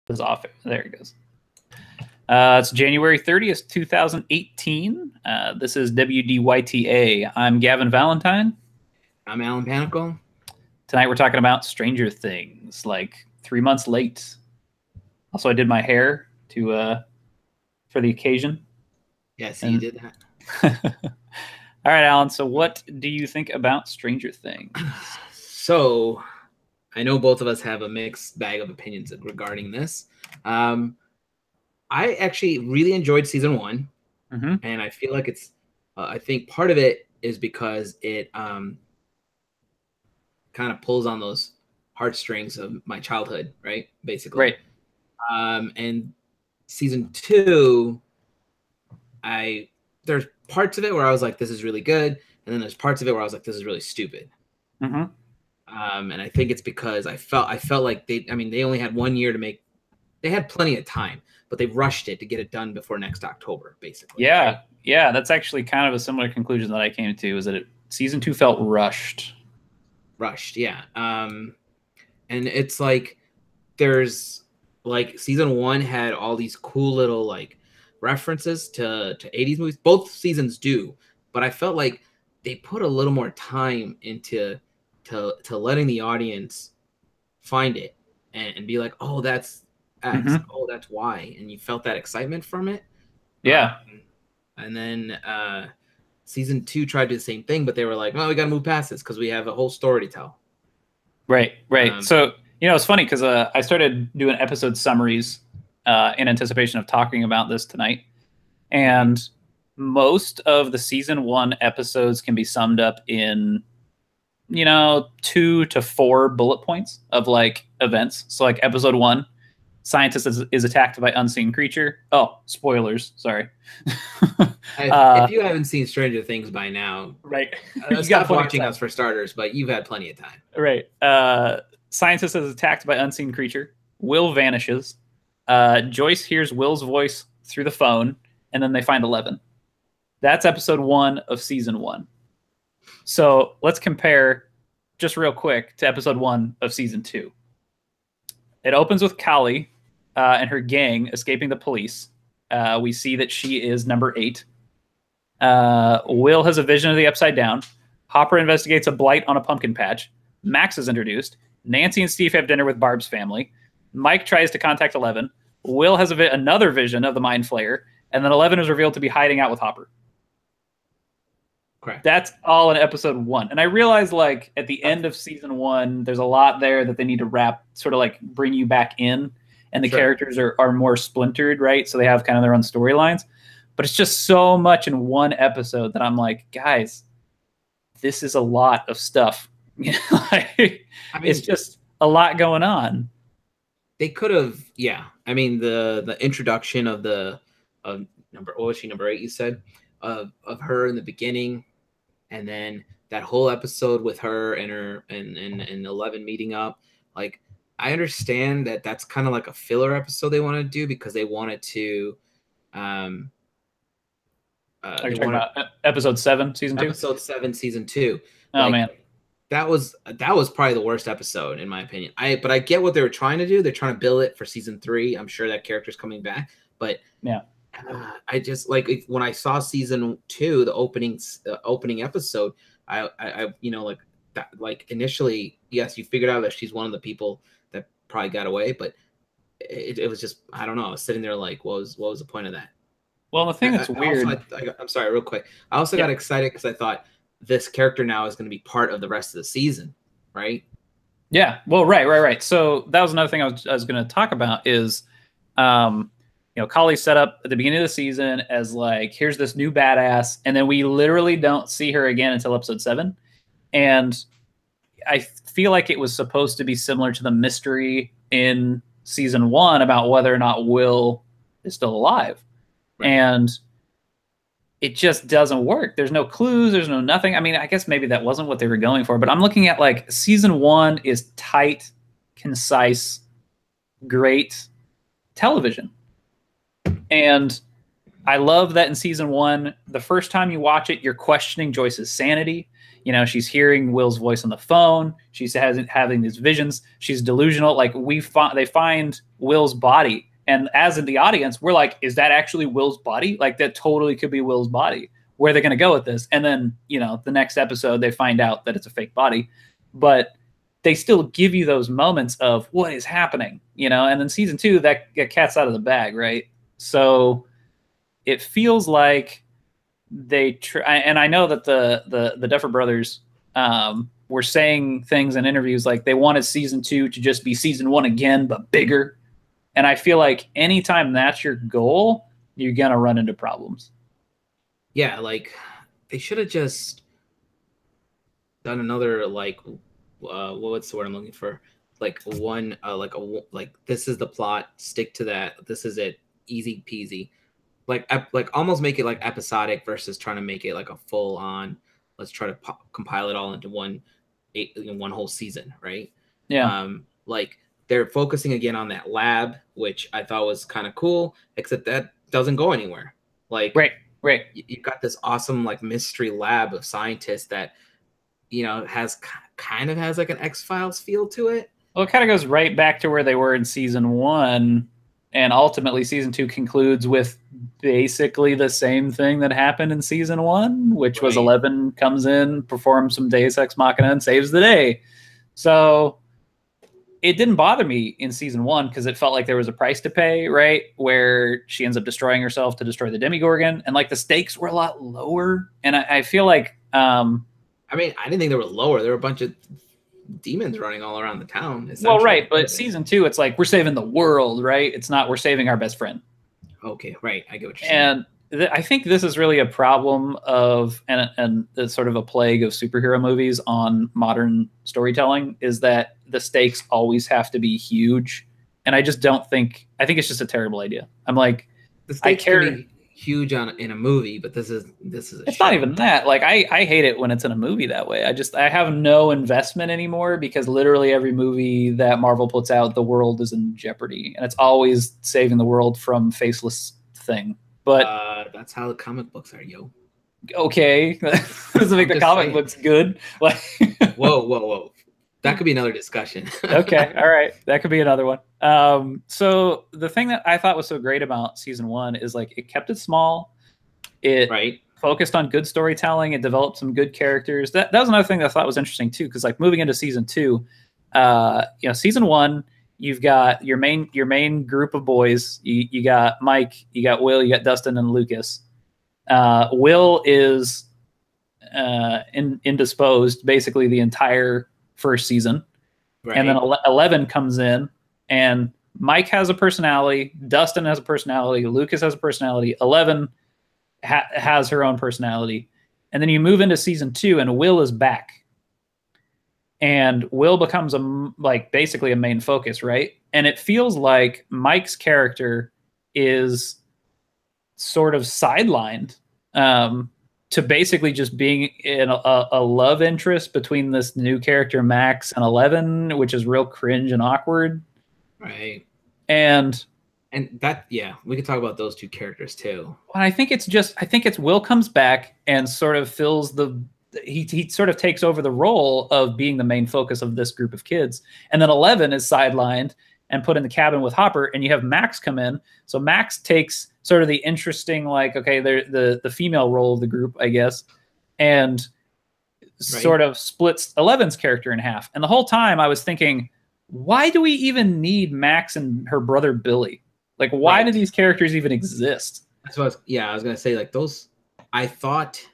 Is off. There it goes. It's January 30th, 2018. This is WDYTA. I'm Gavin Valentine. I'm Alan Panicle. Tonight we're talking about Stranger Things, like 3 months late. Also, I did my hair for the occasion. Yes, you did that. All right, Alan. So what do you think about Stranger Things? So I know both of us have a mixed bag of opinions regarding this. I actually really enjoyed season 1, and I feel like it's. I think part of it is because it kind of pulls on those heartstrings of my childhood, right? Basically, right. And season 2, there's parts of it where I was like, "This is really good," and then there's parts of it where I was like, "This is really stupid." And I think it's because I felt like they only had 1 year to make. They had plenty of time, but they rushed it to get it done before next October, basically. Yeah, right? yeah, that's actually kind of a similar conclusion that I came to. Is that season 2 felt rushed? Rushed, yeah. And it's like there's like season 1 had all these cool little like references to 80s movies. Both seasons do, but I felt like they put a little more time into to letting the audience find it and be like, oh, that's X, oh, that's Y, and you felt that excitement from it. Yeah. And then season 2 tried to do the same thing, but they were like, well, we got to move past this because we have a whole story to tell. Right. So, it's funny because I started doing episode summaries in anticipation of talking about this tonight. And most of the season 1 episodes can be summed up in, 2 to 4 bullet points of like events. So like episode 1, scientist is attacked by unseen creature. Oh, spoilers. Sorry. If you haven't seen Stranger Things by now, right. Stop watching us for starters, but you've had plenty of time. Right. Scientist is attacked by unseen creature. Will vanishes. Joyce hears Will's voice through the phone, and then they find 11. That's episode 1 of season 1. So let's compare just real quick to episode 1 of season 2. It opens with Callie and her gang escaping the police. We see that she is number 8. Will has a vision of the Upside Down. Hopper investigates a blight on a pumpkin patch. Max is introduced. Nancy and Steve have dinner with Barb's family. Mike tries to contact 11. Will has another vision of the Mind Flayer. And then 11 is revealed to be hiding out with Hopper. Correct. That's all in episode 1. And I realize, like, at the end of season 1, there's a lot there that they need to wrap, sort of like bring you back in. And the characters are more splintered, right? So they have kind of their own storylines. But it's just so much in one episode that I'm like, guys, this is a lot of stuff. It's just a lot going on. They could have, yeah. I mean, the introduction of number 8, you said, of her in the beginning, and then that whole episode with her and 11 meeting up. Like, I understand that that's kind of like a filler episode they want to do because they wanted to. Are you talking about episode 7, season 2? Episode 7, season 2. Oh, man. That was probably the worst episode in my opinion. But I get what they were trying to do. They're trying to build it for season 3. I'm sure that character's coming back, but yeah, I just like when I saw season 2, the opening episode. I like that. Like initially, yes, you figured out that she's one of the people that probably got away, but it was just, I don't know. I was sitting there like, what was the point of that? Well, the thing that's weird. I'm sorry, real quick. I also got excited because I thought this character now is going to be part of the rest of the season, right? Yeah. Well, right. So that was another thing I was going to talk about is, Kali set up at the beginning of the season as like, here's this new badass, and then we literally don't see her again until episode 7. And I feel like it was supposed to be similar to the mystery in season 1 about whether or not Will is still alive. Right. And it just doesn't work. There's no clues. There's no nothing. I mean, I guess maybe that wasn't what they were going for, but I'm looking at like season 1 is tight, concise, great television. And I love that in season 1, the first time you watch it, you're questioning Joyce's sanity. You know, she's hearing Will's voice on the phone. She's having these visions. She's delusional. Like they find Will's body, and as in the audience, we're like, is that actually Will's body? Like that totally could be Will's body. Where are they going to go with this? And then, you know, the next episode they find out that it's a fake body, but they still give you those moments of what is happening, you know. And then season 2, that cat's out of the bag, right? So it feels like and I know that the Duffer Brothers were saying things in interviews like they wanted season 2 to just be season 1 again, but bigger. And I feel like anytime that's your goal, you're gonna run into problems. Yeah, like they should have just done another like what's the word I'm looking for? Like one like this is the plot, stick to that. This is it, easy peasy. Like almost make it like episodic versus trying to make it like a full on. Let's try to compile it all into one whole season, right? Yeah. Like they're focusing again on that lab, which I thought was kind of cool, except that doesn't go anywhere. Like right. You've got this awesome like mystery lab of scientists that, you know, kind of has like an X-Files feel to it. Well, it kind of goes right back to where they were in season 1. And ultimately, season 2 concludes with basically the same thing that happened in season 1, which was 11 comes in, performs some Deus Ex Machina, and saves the day. So it didn't bother me in season 1 because it felt like there was a price to pay, right? Where she ends up destroying herself to destroy the Demogorgon, and like the stakes were a lot lower. And I feel like, I mean, I didn't think they were lower. There were a bunch of demons running all around the town. Well, right, but season 2, it's like we're saving the world, right? It's not we're saving our best friend. Okay, right. I get what you're saying. And I think this is really a problem of and it's sort of a plague of superhero movies on modern storytelling is that the stakes always have to be huge, and I just don't think. I think it's just a terrible idea. I'm like, the stakes can be huge in a movie, but this is it's show. Not even that. Like I hate it when it's in a movie that way. I have no investment anymore because literally every movie that Marvel puts out, the world is in jeopardy, and it's always saving the world from faceless thing. But that's how the comic books are, yo. Okay, doesn't make the comic books good. Like whoa. That could be another discussion. Okay, all right. That could be another one. So the thing that I thought was so great about season 1 is like it kept it small. It focused on good storytelling. It developed some good characters. That was another thing that I thought was interesting too, because like moving into season 2, you know, season 1, you've got your main group of boys. You got Mike, you got Will, you got Dustin, and Lucas. Will is indisposed basically the entire first season, and then 11 comes in, and Mike has a personality, Dustin has a personality, Lucas has a personality, 11 has her own personality, and then you move into season 2, and Will is back, and Will becomes basically a main focus, right? And it feels like Mike's character is sort of sidelined to basically just being in a love interest between this new character Max and 11, which is real cringe and awkward. Right. And that, yeah, we could talk about those two characters too. Well, I think it's Will comes back and sort of fills he sort of takes over the role of being the main focus of this group of kids. And then 11 is sidelined and put in the cabin with Hopper, and you have Max come in. So Max takes sort of the interesting, like, okay, the female role of the group, I guess, and sort of splits 11's character in half. And the whole time I was thinking, why do we even need Max and her brother Billy? Like, why do these characters even exist? That's what I was going to say, like those, I thought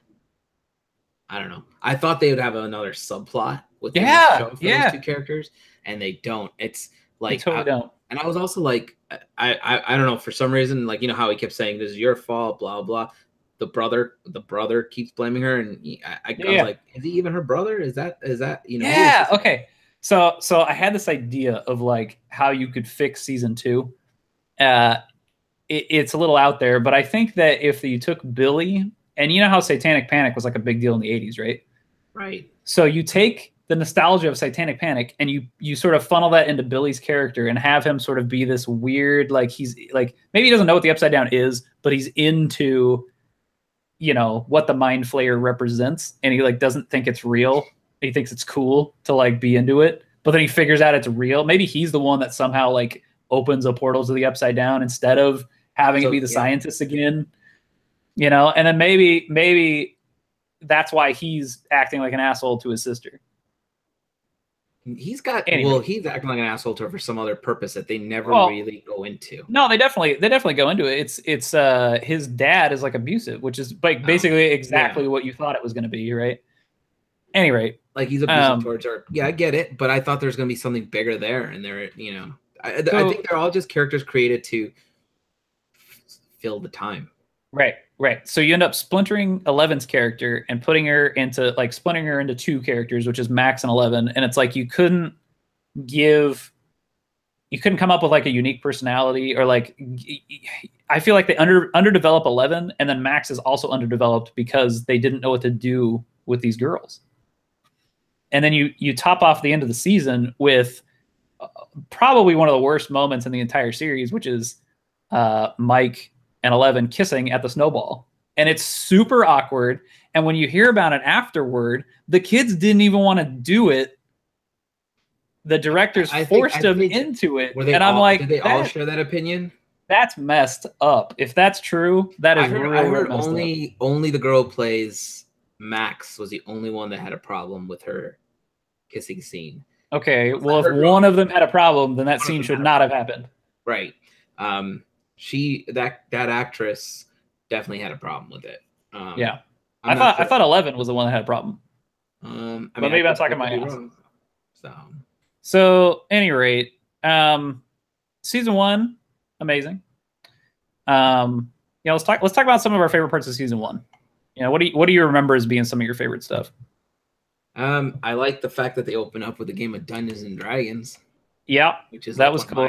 they would have another subplot within the show for those two characters, and they don't. It's like, they totally don't. And I was also like, I don't know, for some reason, like, you know how he kept saying, this is your fault, blah, blah. The brother keeps blaming her, and I was like, is he even her brother? Is that, you know? Yeah, okay. So I had this idea of like how you could fix season 2. It's a little out there, but I think that if you took Billy, and you know how Satanic Panic was like a big deal in the 80s, right? Right. So you take the nostalgia of Satanic Panic and you sort of funnel that into Billy's character and have him sort of be this weird, like he's like, maybe he doesn't know what the Upside Down is, but he's into you know, what the mind flayer represents, and he like doesn't think it's real. He thinks it's cool to like be into it, but then he figures out it's real. Maybe he's the one that somehow like opens a portal to the upside down instead of having it be the scientist again, you know. And then maybe that's why he's acting like an asshole to his sister. He's acting like an asshole to her for some other purpose that they never really go into. No, they definitely go into it. It's his dad is like abusive, which is like basically exactly what you thought it was going to be, right? Anyway, like he's abusive towards her. Yeah, I get it, but I thought there's going to be something bigger there, and there, you know, I think they're all just characters created to fill the time. Right. So you end up splintering 11's character and putting her into splitting her into two characters, which is Max and 11. And it's like you couldn't come up with like a unique personality, or like I feel like they underdevelop 11, and then Max is also underdeveloped because they didn't know what to do with these girls. And then you top off the end of the season with probably one of the worst moments in the entire series, which is Mike and 11 kissing at the snowball. And it's super awkward. And when you hear about it afterward, the kids didn't even want to do it. The directors forced them into it. And I'm like, did they all share that opinion? That's messed up. If that's true, that is I heard only the girl who plays Max was the only one that had a problem with her kissing scene. Okay, well, if one of them had a problem, then that scene should not have happened. Right. That actress definitely had a problem with it. Yeah, I thought 11 was the one that had a problem. But maybe I'm talking my ass. So, at any rate, season 1, amazing. Let's talk about some of our favorite parts of season 1. You know, what do you remember as being some of your favorite stuff? I like the fact that they open up with a game of Dungeons and Dragons. Yeah, that was cool.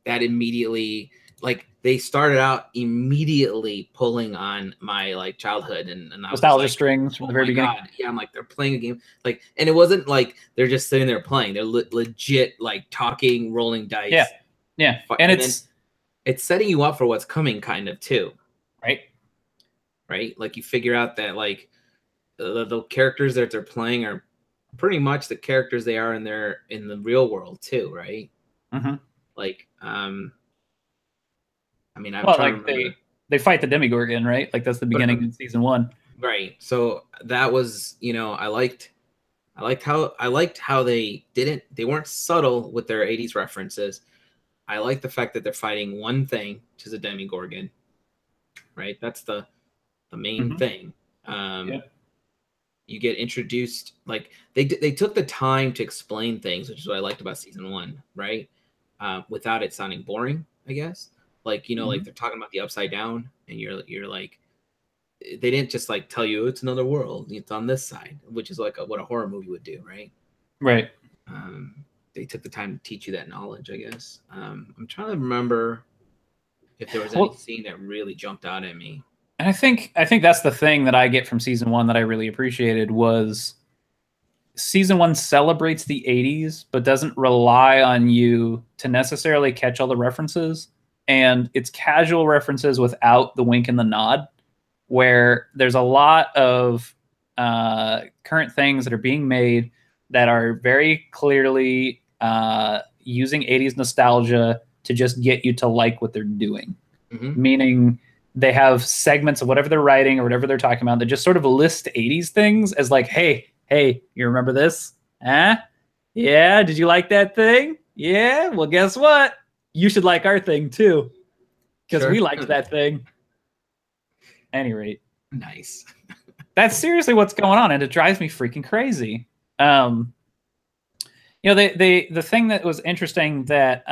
That immediately, like, they started out immediately pulling on my like childhood and nostalgia strings from the very beginning. God. Yeah, I'm like, they're playing a game, like, and it wasn't like they're just sitting there playing. They're legit like talking, rolling dice. Yeah, and it's setting you up for what's coming, kind of too. Right. Like you figure out that like the characters that they're playing are pretty much the characters they are in the real world too, right? Mm-hmm. Like, they fight the Demigorgon, right? Like that's the beginning of season 1, right? So that was, I liked how they weren't subtle with their 80s references. I like the fact that they're fighting one thing, which is a Demigorgon, right? That's the main thing. You get introduced, like they took the time to explain things, which is what I liked about season 1, right? Without it sounding boring, I guess. Like, like they're talking about the upside down, and you're like, they didn't just like tell you it's another world, it's on this side, which is like what a horror movie would do, right? Right. They took the time to teach you that knowledge, I guess. I'm trying to remember if there was any scene that really jumped out at me. And I think that's the thing that I get from season 1 that I really appreciated was season 1 celebrates the 80s, but doesn't rely on you to necessarily catch all the references. And it's casual references without the wink and the nod, where there's a lot of current things that are being made that are very clearly using 80s nostalgia to just get you to like what they're doing. Mm-hmm. Meaning they have segments of whatever they're writing or whatever they're talking about that just sort of list 80s things as like, hey, you remember this? Yeah, did you like that thing? Yeah, well, guess what? You should like our thing too, because we liked that thing. At any rate. Nice. That's seriously what's going on, and it drives me freaking crazy. The thing that was interesting that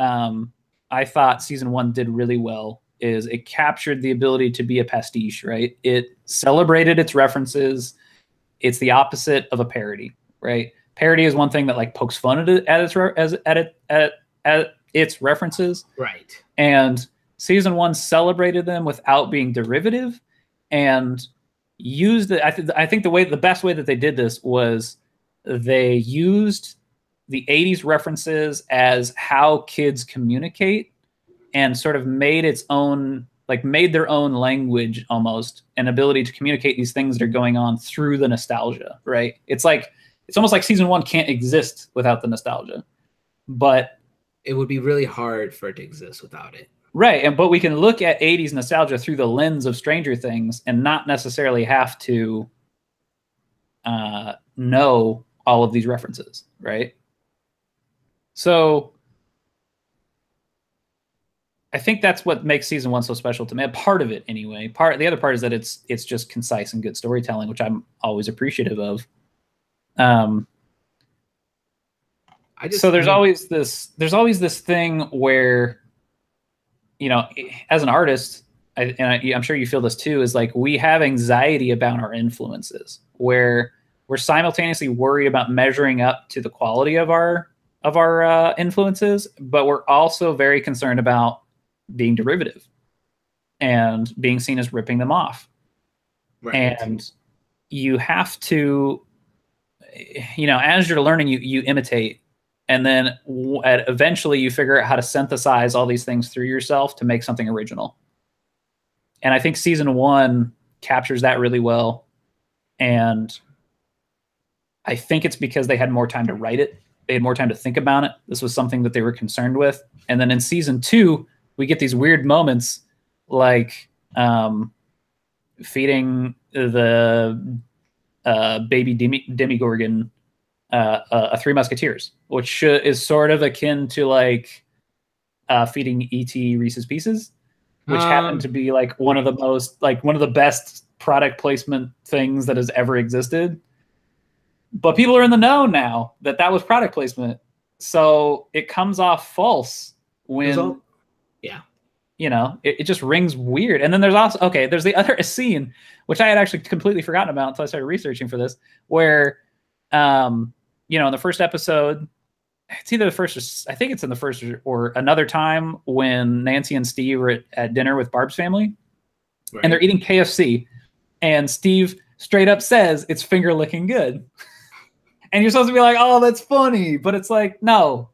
I thought season 1 did really well is it captured the ability to be a pastiche, right? It celebrated its references. It's the opposite of a parody, right? Parody is one thing that like pokes fun at its references, right? And season 1 celebrated them without being derivative, and used it. I think the best way that they did this was they used the 80s references as how kids communicate, and sort of made its own like made their own language almost, an ability to communicate these things that are going on through the nostalgia, right? It's almost like season 1 can't exist without the nostalgia, but it would be really hard for it to exist without it. Right, but we can look at 80s nostalgia through the lens of Stranger Things and not necessarily have to know all of these references, right? So I think that's what makes season 1 so special to me. A part of it, anyway. The other part is that it's just concise and good storytelling, which I'm always appreciative of. So there's always this thing where, you know, as an artist, I'm sure you feel this too, is like we have anxiety about our influences, where we're simultaneously worried about measuring up to the quality of our influences, but we're also very concerned about being derivative and being seen as ripping them off. Right. And you have to, you know, as you're learning, you imitate, and then eventually you figure out how to synthesize all these things through yourself to make something original. And I think season 1 captures that really well. And I think it's because they had more time to write it. They had more time to think about it. This was something that they were concerned with. And then in season 2, we get these weird moments like feeding the baby Demigorgon a Three Musketeers, which is sort of akin to like feeding E.T. Reese's Pieces, which happened to be like one of the best product placement things that has ever existed. But people are in the know now that was product placement, so it comes off false when, you know, it just rings weird. And then there's also there's the other scene which I had actually completely forgotten about until I started researching for this, where you know, in the first episode, it's either the first, I think it's in the first or another time, when Nancy and Steve are at dinner with Barb's family, and they're eating KFC, and Steve straight up says it's finger licking good. And you're supposed to be like, oh, that's funny. But it's like, no,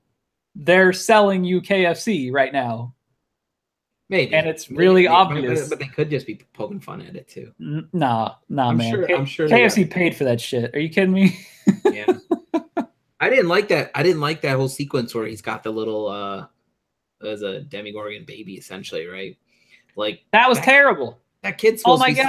they're selling you KFC right now. Maybe. And it's really obvious. But they could just be poking fun at it too. Nah, man. I'm sure KFC paid for that shit. Are you kidding me? Yeah. I didn't like that. I didn't like that whole sequence where he's got the little as a Demigorgon baby, essentially, right? Like that was terrible. That kid's supposed to be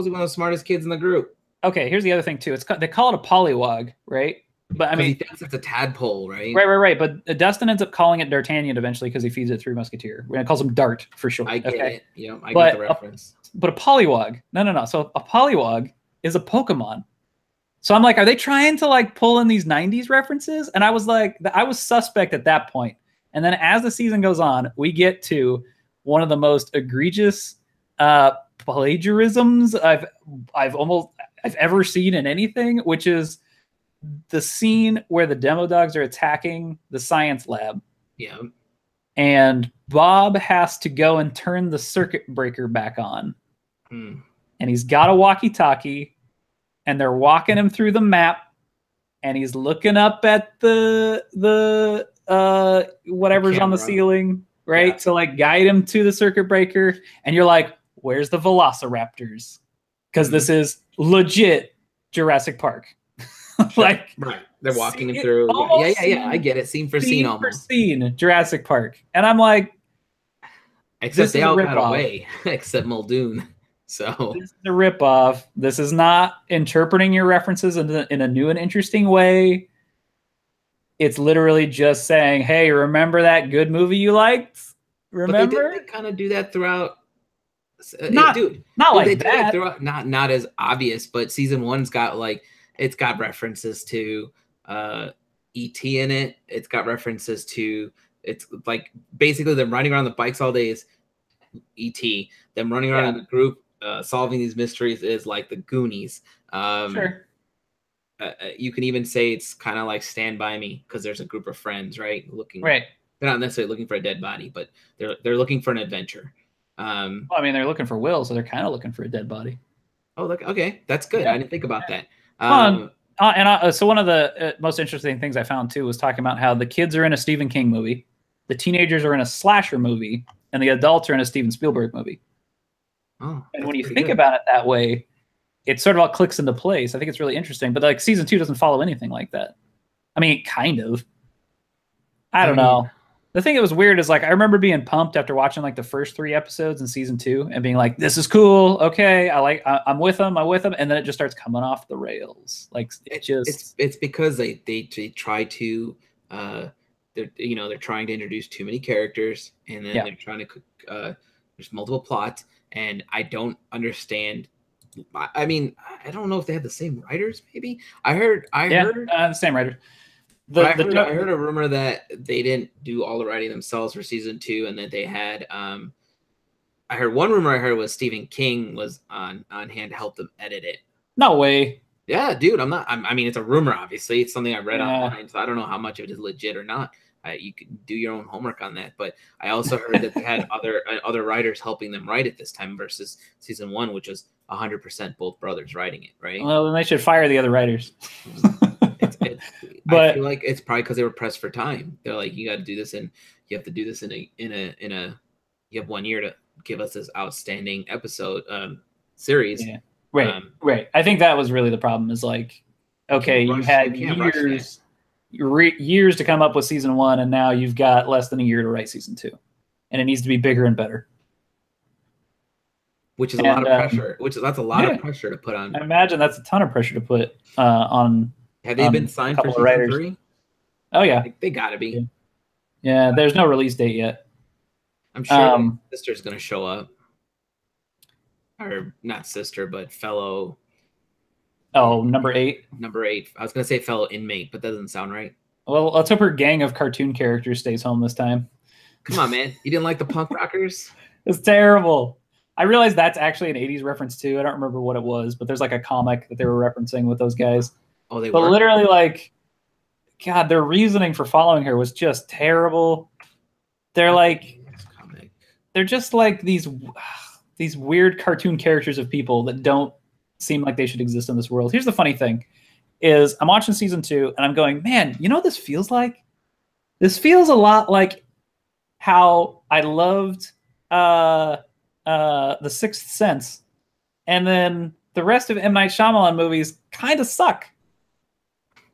one of the smartest kids in the group. Okay, here's the other thing too. They call it a polywog, right? But I mean, he thinks it's a tadpole, right? Right. But Dustin ends up calling it D'Artagnan eventually because he feeds it Three Musketeer. We're gonna call him Dart for sure. I get it. Yeah, I got the reference. But a polywog, no. So a polywog is a Pokemon. So I'm like, are they trying to like pull in these 90s references? And I was like, I was suspect at that point. And then as the season goes on, we get to one of the most egregious plagiarisms I've ever seen in anything, which is the scene where the demo dogs are attacking the science lab. Yeah. And Bob has to go and turn the circuit breaker back on. And he's got a walkie-talkie, and they're walking him through the map, and he's looking up at the whatever's on the ceiling, right? To like guide him to the circuit breaker. And you're like, where's the velociraptors? Because this is legit Jurassic Park. Like, right. They're walking him through. Yeah. I get it. Scene for scene almost. Scene, Jurassic Park. And I'm like, except they all got away, except Muldoon. So this is a ripoff. This is not interpreting your references in a new and interesting way. It's literally just saying, hey, remember that good movie you liked? Remember? But they kind of do that throughout. Not like that. Not as obvious, but season 1's got like, it's got references to E.T. in it. It's got references to, it's like basically them running around the bikes all day is E.T. Them running around in the group solving these mysteries is like the Goonies. Sure. You can even say it's kind of like Stand By Me, because there's a group of friends, right? They're not necessarily looking for a dead body, but they're looking for an adventure. Well, I mean, they're looking for Will, so they're kind of looking for a dead body. Oh, look, okay, that's good. I didn't think about that. So one of the most interesting things I found too was talking about how the kids are in a Stephen King movie, the teenagers are in a slasher movie, and the adults are in a Steven Spielberg movie. Oh, And that's when you pretty think good. about it that way, it sort of all clicks into place. I think it's really interesting. But like season 2 doesn't follow anything like that. I mean, kind of. I I don't mean, know. The thing that was weird is like I remember being pumped after watching like the first 3 episodes in season 2 and being like, "This is cool. Okay, I'm with them. I'm with them." And then it just starts coming off the rails. Like it just it's because they try to they're trying to introduce too many characters, and then yeah. they're trying to there's multiple plots, and I don't understand. I mean, I don't know if they have the same writers. Maybe I Yeah, heard, the same writer. but I The heard a rumor that they didn't do all the writing themselves for season 2, and that they had I heard one rumor I heard was Stephen King was on hand to help them edit it. no way. Yeah, dude, I mean, it's a rumor. Obviously, it's something I read Yeah. online, so I don't know how much of it is legit or not. You can do your own homework on that. But I also heard that they had other writers helping them write it this time versus season 1, which was 100% both brothers writing it. Right? Well, then they should fire the other writers. I But feel like it's probably because they were pressed for time. They're like, you got to do this, and you have to do this in a. You have 1 year to give us this outstanding episode series. yeah. Right. Right. I think that was really the problem is like, okay, you had years to come up with season 1, and now you've got less than a year to write season 2. And it needs to be bigger and better. Which is a lot of pressure. That's a lot of pressure to put on. I imagine that's a ton of pressure to put on. Have they been signed for season 3? Oh yeah, they gotta be. Yeah, there's no release date yet. I'm sure sister's gonna show up, or not sister, but fellow. Oh, number 8. Number 8. I was gonna say fellow inmate, but that doesn't sound right. Well, let's hope her gang of cartoon characters stays home this time. Come on, man! You didn't like the punk rockers? It's terrible. I realize that's actually an 80s reference too. I don't remember what it was, but there's like a comic that they were referencing with those guys. Oh, they but were? Literally, like, God, their reasoning for following her was just terrible. They're like, they're just like these weird cartoon characters of people that don't seem like they should exist in this world. Here's the funny thing is I'm watching season 2 and I'm going, man, you know what this feels like? This feels a lot like how I loved The Sixth Sense, and then the rest of M. Night Shyamalan movies kind of suck.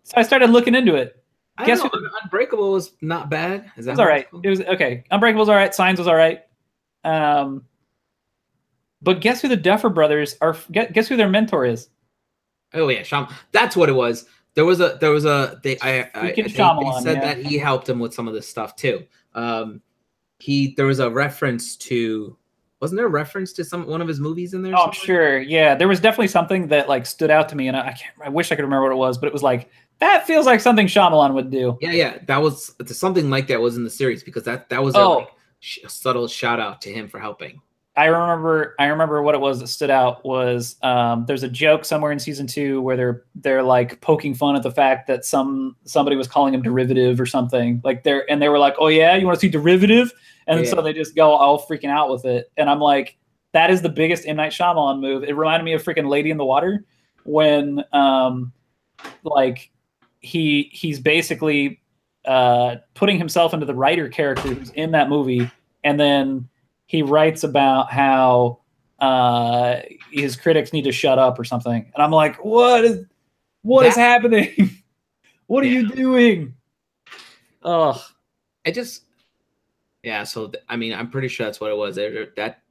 So I started looking into it. Guess what? Unbreakable was not bad. It was all right. It was okay. Unbreakable was all right. Signs was all right. But guess who the Duffer Brothers are? Guess who their mentor is? Oh yeah, that's what it was. There was a they said that he helped him with some of this stuff too. There was a reference to, wasn't there a reference to one of his movies in there? Oh, sure. Yeah, there was definitely something that like stood out to me, and I wish I could remember what it was, but it was like, that feels like something Shyamalan would do. Yeah, that was something like that was in the series, because that was a subtle shout out to him for helping. I remember what it was that stood out was there's a joke somewhere in season 2 where they're like poking fun at the fact that somebody was calling him derivative or something, like they were like, oh yeah, you want to see derivative, and so they just go all freaking out with it, and I'm like, that is the biggest M. Night Shyamalan move. It reminded me of freaking Lady in the Water when like he's basically putting himself into the writer character who's in that movie, and then he writes about how his critics need to shut up or something. And I'm like, what is happening? What are you doing? Ugh. So, I mean, I'm pretty sure that's what it was. That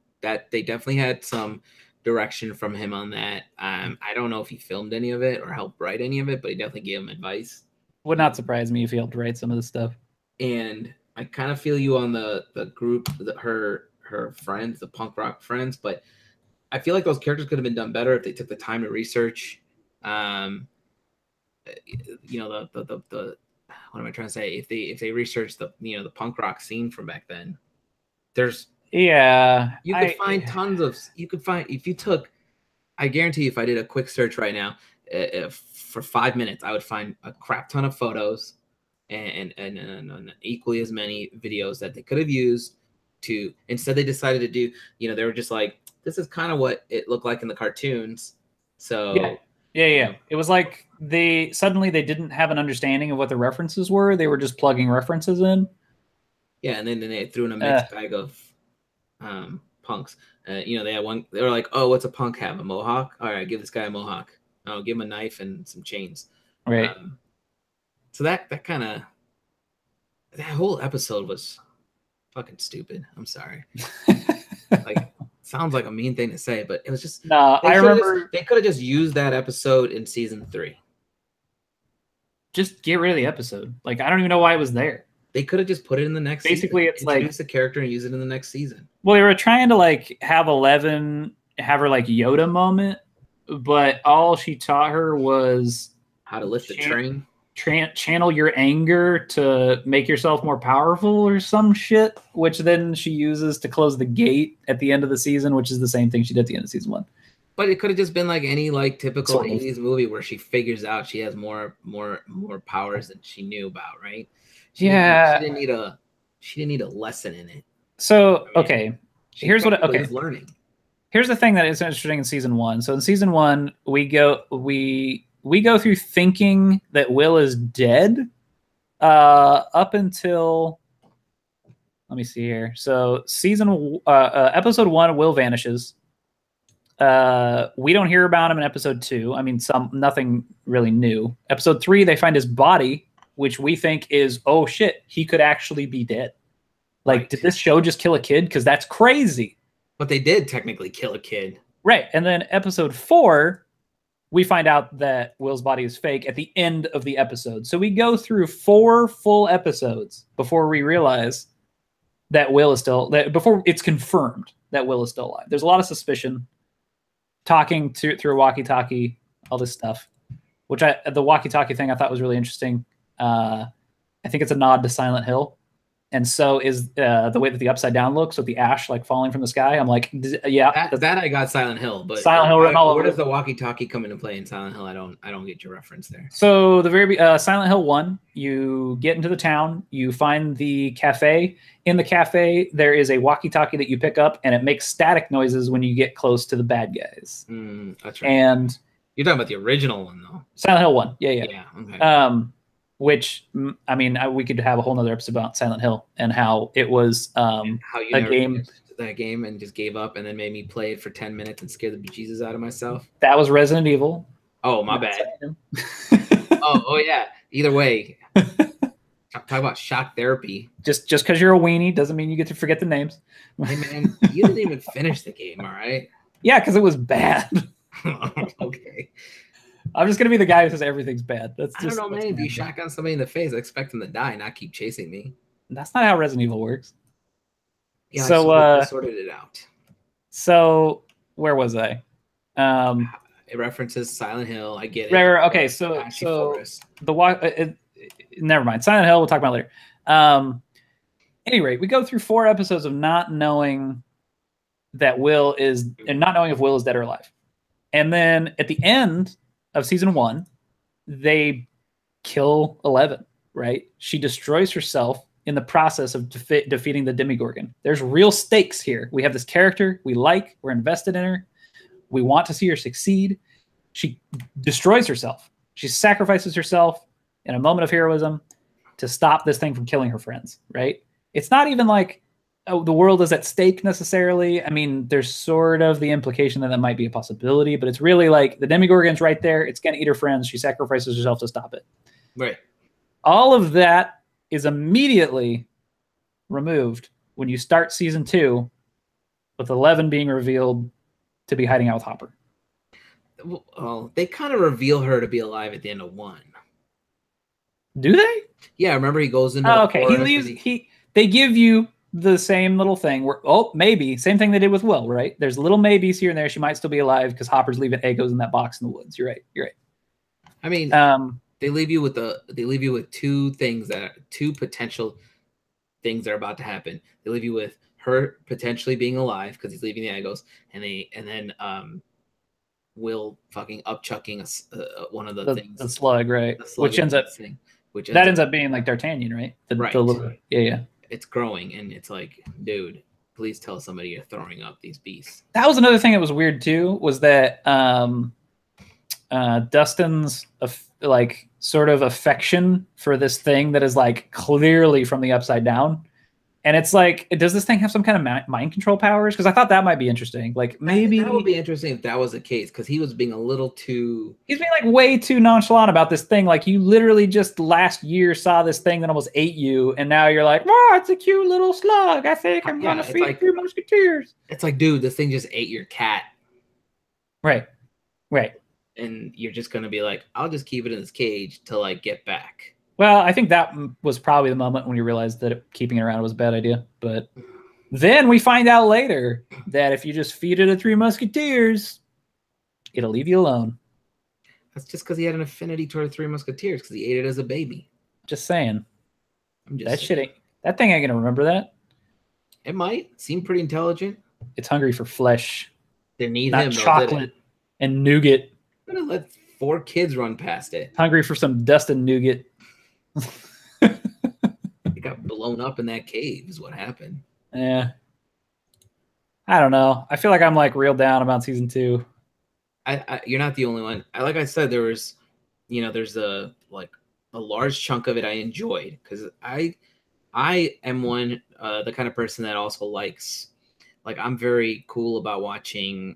they definitely had some direction from him on that. I don't know if he filmed any of it or helped write any of it, but he definitely gave him advice. Would not surprise me if he helped write some of the stuff. And I kind of feel you on the group, her friends, the punk rock friends, but I feel like those characters could have been done better if they took the time to research. The what am I trying to say? If they researched the punk rock scene from back then, you could find tons of. You could find if you took. I guarantee you, if I did a quick search right now, for 5 minutes, I would find a crap ton of photos and equally as many videos that they could have used. Instead they decided to do, they were just like, this is kind of what it looked like in the cartoons. So yeah. It was like they didn't have an understanding of what the references were. They were just plugging references in. Yeah, and then they threw in a mixed bag of punks. You know, they had one. They were like, "Oh, what's a punk have? A mohawk? All right, give this guy a mohawk. Oh, give him a knife and some chains." Right. So that kind of that whole episode was fucking stupid. I'm sorry. Like, sounds like a mean thing to say, but it was just. No, I remember they could have just used that episode in season 3. Just get rid of the episode. Like, I don't even know why it was there. They could have just put it in the next. Basically, season. it's like introduce the character and use it in the next season. Well, they were trying to like have 11 have her like Yoda moment, but all she taught her was how to lift a train. Channel your anger to make yourself more powerful or some shit, which then she uses to close the gate at the end of the season, which is the same thing she did at the end of season 1. But it could have just been like any like typical 80s movie where she figures out she has more powers than she knew about, right? She didn't need a lesson in it. So, okay. Here's what learning. Here's the thing that is interesting in season 1. So in season 1, we go through thinking that Will is dead up until, let me see here. So episode 1, Will vanishes. We don't hear about him in episode 2. I mean, nothing really new. Episode 3, they find his body, which we think is, oh shit, he could actually be dead. Like, right. Did this show just kill a kid? Because that's crazy. But they did technically kill a kid. Right. And then episode 4, we find out that Will's body is fake at the end of the episode. So we go through 4 full episodes before we realize that Will is before it's confirmed that Will is still alive. There's a lot of suspicion. Talking through a walkie-talkie, all this stuff, which the walkie-talkie thing I thought was really interesting. I think it's a nod to Silent Hill. And so is the way that the Upside Down looks with the ash like falling from the sky. I'm like, yeah, that I got Silent Hill, but Silent Hill written all over. Where does the walkie-talkie come into play in Silent Hill? I don't get your reference there. So the very Silent Hill 1, you get into the town, you find the cafe. In the cafe, there is a walkie-talkie that you pick up, and it makes static noises when you get close to the bad guys. That's right. And you're talking about the original one, though. Silent Hill 1, yeah. Okay. Which, I mean, we could have a whole nother episode about Silent Hill and how it was how you a game that game and just gave up and then made me play it for 10 minutes and scare the bejesus out of myself. That was Resident Evil. Oh, my bad. oh yeah. Either way, talk about shock therapy. Just because you're a weenie doesn't mean you get to forget the names. Hey man, you didn't even finish the game, all right? Yeah, because it was bad. Okay. I'm just gonna be the guy who says everything's bad. I don't know, man. If you shotgun somebody in the face, I expect them to die, not keep chasing me. That's not how Resident Evil works. Yeah, so I sorted it out. So where was I? It references Silent Hill. I get it. Right. Okay. So never mind. Silent Hill. We'll talk about later. Anyway, we go through 4 episodes of not knowing that Will is, and not knowing if Will is dead or alive, and then at the end of season 1, they kill 11, right? She destroys herself in the process of defeating the Demigorgon. There's real stakes here. We have this character we like, we're invested in her, we want to see her succeed. She destroys herself. She sacrifices herself in a moment of heroism to stop this thing from killing her friends, right? It's not even like, oh, the world is at stake necessarily. I mean, there's sort of the implication that might be a possibility, but it's really like the Demigorgon's right there. It's going to eat her friends. She sacrifices herself to stop it. Right. All of that is immediately removed when you start season 2 with 11 being revealed to be hiding out with Hopper. Well, they kind of reveal her to be alive at the end of 1. Do they? Yeah, remember he goes into okay. He leaves. They give you the same little thing where, maybe same thing they did with Will, right? There's little maybes here and there. She might still be alive because Hopper's leaving Eggos in that box in the woods. You're right. I mean, they leave you with 2 things that 2 potential things that are about to happen. They leave you with her potentially being alive because he's leaving the Eggos, and then Will fucking upchucking one of the things, the slug, right? Which ends up being like D'Artagnan, right? Yeah. It's growing, and it's like, dude, please tell somebody you're throwing up these beasts. That was another thing that was weird too, was that Dustin's sort of affection for this thing that is like clearly from the Upside Down, And it's like, does this thing have some kind of mind control powers? Because I thought that might be interesting. Like maybe that would be interesting if that was the case, because he was being a little too. He's being like way too nonchalant about this thing. Like you literally just last year saw this thing that almost ate you, and now you're like, "Oh, it's a cute little slug. I think I'm gonna feed like, 3 musketeers." It's like, dude, this thing just ate your cat. Right. And you're just gonna be like, I'll just keep it in this cage till I get back. Well, I think that was probably the moment when you realized that keeping it around was a bad idea. But then we find out later that if you just feed it to 3 musketeers, it'll leave you alone. That's just because he had an affinity toward 3 musketeers, because he ate it as a baby. Just saying. That thing ain't gonna remember that. It might seem pretty intelligent. It's hungry for flesh. They need not him, chocolate and nougat. I'm gonna let 4 kids run past it. Hungry for some dust and nougat. It got blown up in that cave is what happened. Yeah. I don't know. I feel like I'm like real down about season 2. You're not the only one. Like I said, there's a large chunk of it I enjoyed, because I am one the kind of person that also likes, like, I'm very cool about watching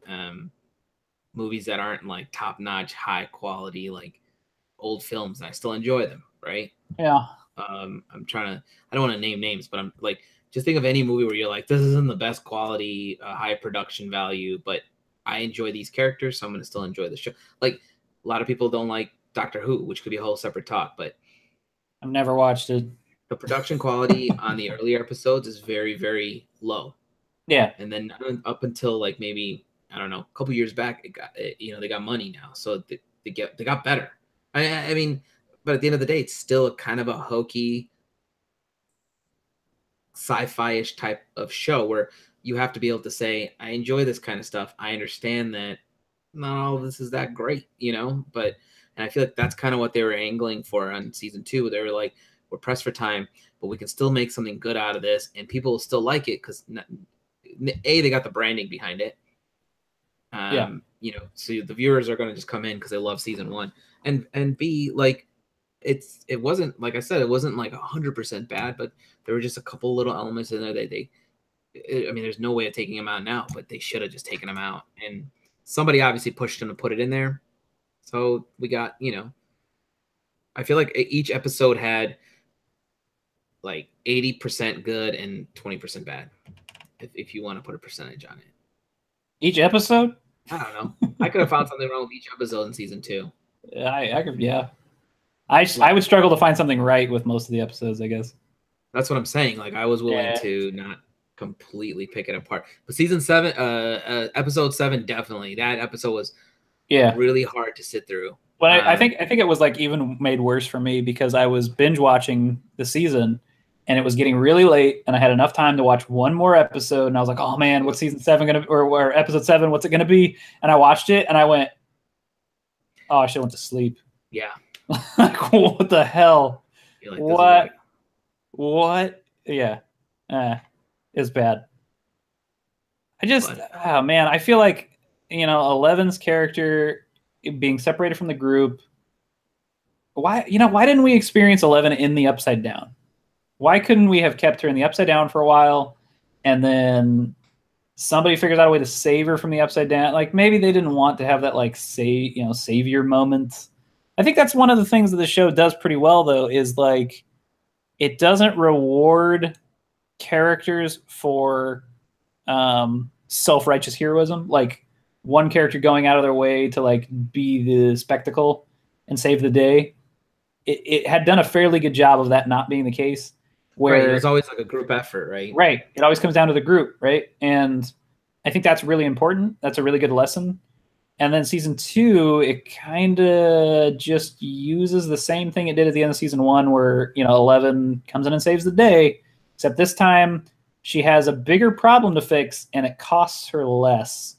movies that aren't like top notch, high quality, like old films, and I still enjoy them, right? Yeah. I don't want to name names, but I'm like, just think of any movie where you're like, this isn't the best quality, high production value, but I enjoy these characters, so I'm going to still enjoy the show. Like, a lot of people don't like Doctor Who, which could be a whole separate talk, but I've never watched it. The production quality on the earlier episodes is very, very low. Yeah. And then up until like maybe, I don't know, a couple years back, they got money now, so they got better. I mean, but at the end of the day, it's still a kind of a hokey, sci-fi-ish type of show where you have to be able to say, I enjoy this kind of stuff. I understand that not all of this is that great, but, and I feel like that's kind of what they were angling for on season 2. They were like, we're pressed for time, but we can still make something good out of this, and people will still like it because A, they got the branding behind it. So the viewers are going to just come in because they love season 1, and B, like, it wasn't, like I said, it wasn't like 100% bad, but there were just a couple little elements in there that I mean, there's no way of taking them out now, but they should have just taken them out, and somebody obviously pushed them to put it in there. So we got, I feel like each episode had like 80% good and 20% bad, if you want to put a percentage on it. Each episode? I don't know. I could have found something wrong with each episode in season 2. I could, yeah. I would struggle to find something right with most of the episodes, I guess. That's what I'm saying. Like, I was willing to not completely pick it apart. But season 7, episode 7, definitely. That episode was really hard to sit through. Well, I think it was like even made worse for me because I was binge watching the season, and it was getting really late, and I had enough time to watch one more episode, and I was like, "Oh man, what's season 7 gonna, or episode 7? What's it gonna be?" And I watched it, and I went, "Oh, I should have went to sleep." Yeah. Like, what the hell? Like, what? Yeah. It's bad. Oh man, I feel like, 11's character being separated from the group. Why didn't we experience 11 in the Upside Down? Why couldn't we have kept her in the Upside Down for a while, and then somebody figures out a way to save her from the Upside Down? Like, maybe they didn't want to have that like savior moment. I think that's one of the things that the show does pretty well, though, is like it doesn't reward characters for self-righteous heroism, like one character going out of their way to like be the spectacle and save the day. It had done a fairly good job of that not being the case. Where there's always like a group effort, right? Right. It always comes down to the group, right? And I think that's really important. That's a really good lesson. And then season 2, it kind of just uses the same thing it did at the end of season 1, where 11 comes in and saves the day. Except this time, she has a bigger problem to fix, and it costs her less.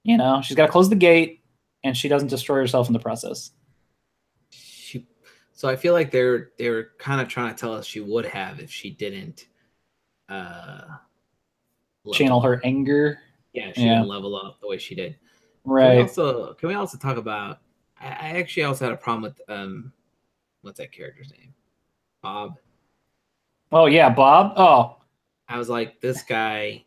She's got to close the gate, and she doesn't destroy herself in the process. So I feel like they're kind of trying to tell us she would have if she didn't channel her anger. Yeah, she didn't level up the way she did. Right. Can we also talk about? I actually also had a problem with what's that character's name? Bob. Oh yeah, Bob. Oh I was like, this guy.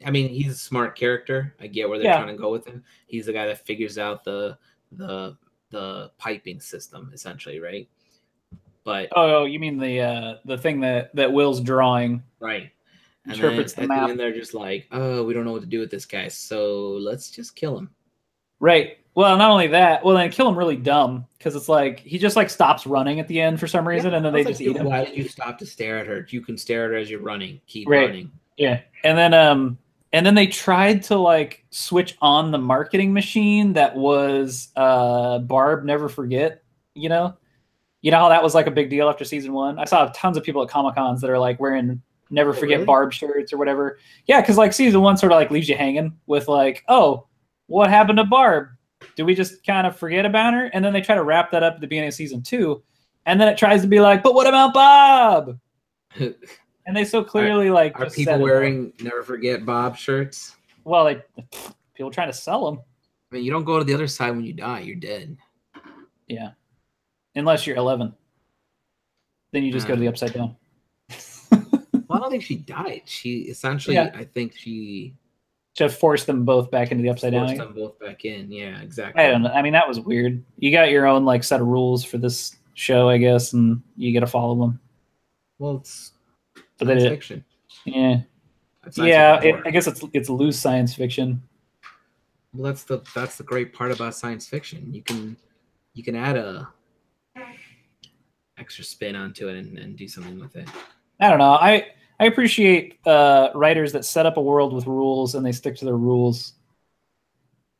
I mean, he's a smart character. I get where they're yeah. trying to go with him. He's the guy that figures out the the piping system, essentially, right? But Oh, you mean the thing that Will's drawing right. And then interprets the at the map. end, they're just like, oh, we don't know what to do with this guy, so let's just kill him. Right. Well, not only that, well, then kill him really dumb because it's like he just like stops running at the end for some reason, Yeah, and then I they was just like, eat dude, him. why did you stop to stare at her? You can stare at her as you're running. Keep Right. running. Yeah. And then they tried to like switch on the marketing machine that was Barb Never Forget, you know? You know how that was like a big deal after season 1? I saw tons of people at Comic Cons that are like wearing Never Oh, Forget really? Barb shirts or whatever. Yeah, because like season 1 sort of like leaves you hanging with like, oh, what happened to Barb? Do we just kind of forget about her? And then they try to wrap that up at the beginning of season 2, and then it tries to be like, but what about Bob? And they so are, clearly like are just people set it up. wearing Never Forget Bob shirts? Well, like people trying to sell them. I mean, you don't go to the other side when you die. You're dead. Yeah, unless you're 11, then you just go to the Um, upside down. well, I don't think she died. She essentially, Yeah, I think she to force them both back into the upside down forced again. them both back in. Yeah, I exactly. don't know. I mean, that was weird. You got your own like set of rules for this show, I guess, and you got to follow them. Well, it's But they science did, fiction. yeah, That's science yeah. fiction work. I guess it's loose science fiction. Well, that's the great part about science fiction. You can add a extra spin onto it and do something with it. I don't know. I appreciate writers that set up a world with rules and they stick to their rules.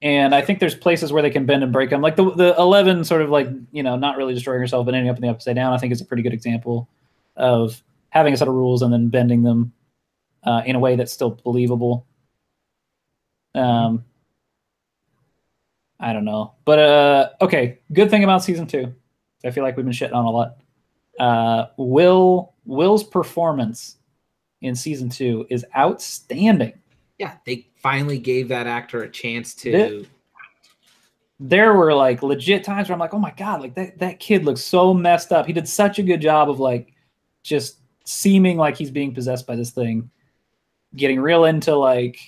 And I think there's places where they can bend and break them. Like the 11 sort of like, not really destroying herself but ending up in the upside down, I think is a pretty good example of having a set of rules and then bending them in a way that's still believable. I don't know. But okay, good thing about season 2. I feel like we've been shitting on a lot. Will's performance in season 2 is outstanding. Yeah, they finally gave that actor a chance to. There were like legit times where I'm like, oh my god, like that kid looks so messed up. He did such a good job of like just seeming like he's being possessed by this thing, getting real into like,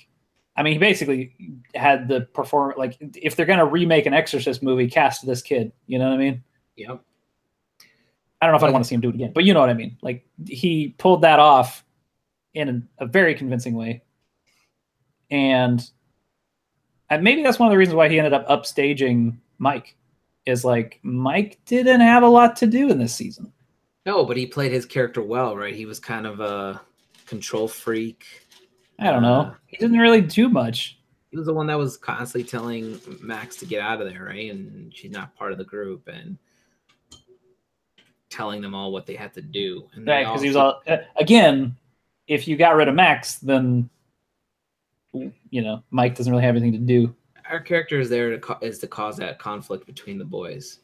I mean, he basically had the perform like if they're gonna remake an Exorcist movie, cast this kid. You know what I mean? Yep. I don't know if I want to see him do it again, but you know what I mean. Like he pulled that off in a very convincing way, and maybe that's one of the reasons why he ended up upstaging Mike. Is like Mike didn't have a lot to do in this season. No, but he played his character well, right? He was kind of a control freak. I don't know. He didn't really do much. He was the one that was constantly telling Max to get out of there, right? And she's not part of the group, and telling them all what they had to do. And Right, because he was all again. If you got rid of Max, then Mike doesn't really have anything to do. Our character is there to cause that conflict between the boys.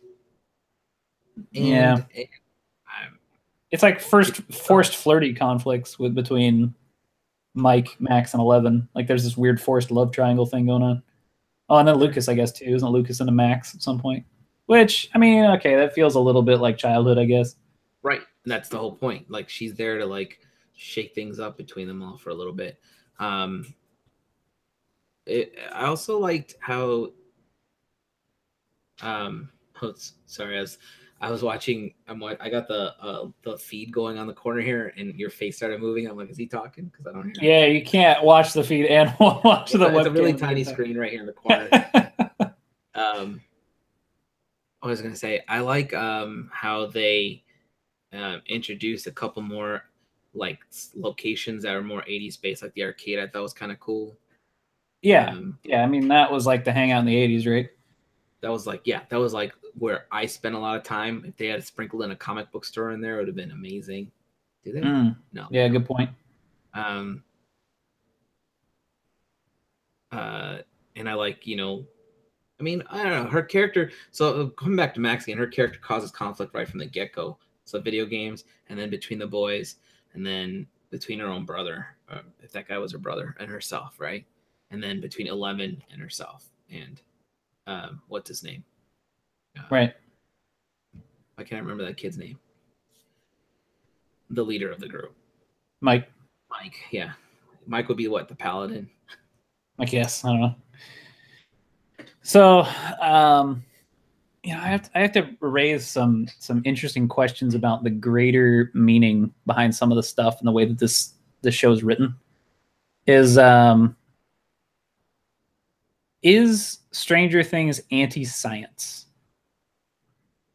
And it's like forced flirty conflicts between Mike, Max, and 11. Like there's this weird forced love triangle thing going on. Oh, and then Lucas, I guess too. Isn't Lucas into Max at some point? Which, I mean, okay, that feels a little bit like childhood, I guess. Right. And that's the whole point. Like she's there to like shake things up between them all for a little bit. I also liked how sorry, as I was watching, I got the feed going on the corner here, and your face started moving. I'm like, is he talking? Because I don't hear. Yeah, you can't watch the feed and watch the webcam. It's a really tiny screen right here in the corner. I was gonna say I like how they introduced a couple more like locations that are more 80s based, like the arcade. I thought was kind of cool. Yeah, I mean that was like the hangout in the 80s, right? That was like where I spent a lot of time. If they had sprinkled in a comic book store in there, it would have been amazing. Do they? No. Yeah, good point. And I like, I mean, I don't know, her character. So coming back to Maxie, and her character causes conflict right from the get-go. So video games, and then between the boys, and then between her own brother, if that guy was her brother, and herself, right? And then between 11 and herself, and what's his name? Right. I can't remember that kid's name. The leader of the group. Mike. Mike, yeah. Mike would be what, the paladin? I guess. I don't know. So, I have to raise some interesting questions about the greater meaning behind some of the stuff and the way that this show is written. Is Stranger Things anti-science?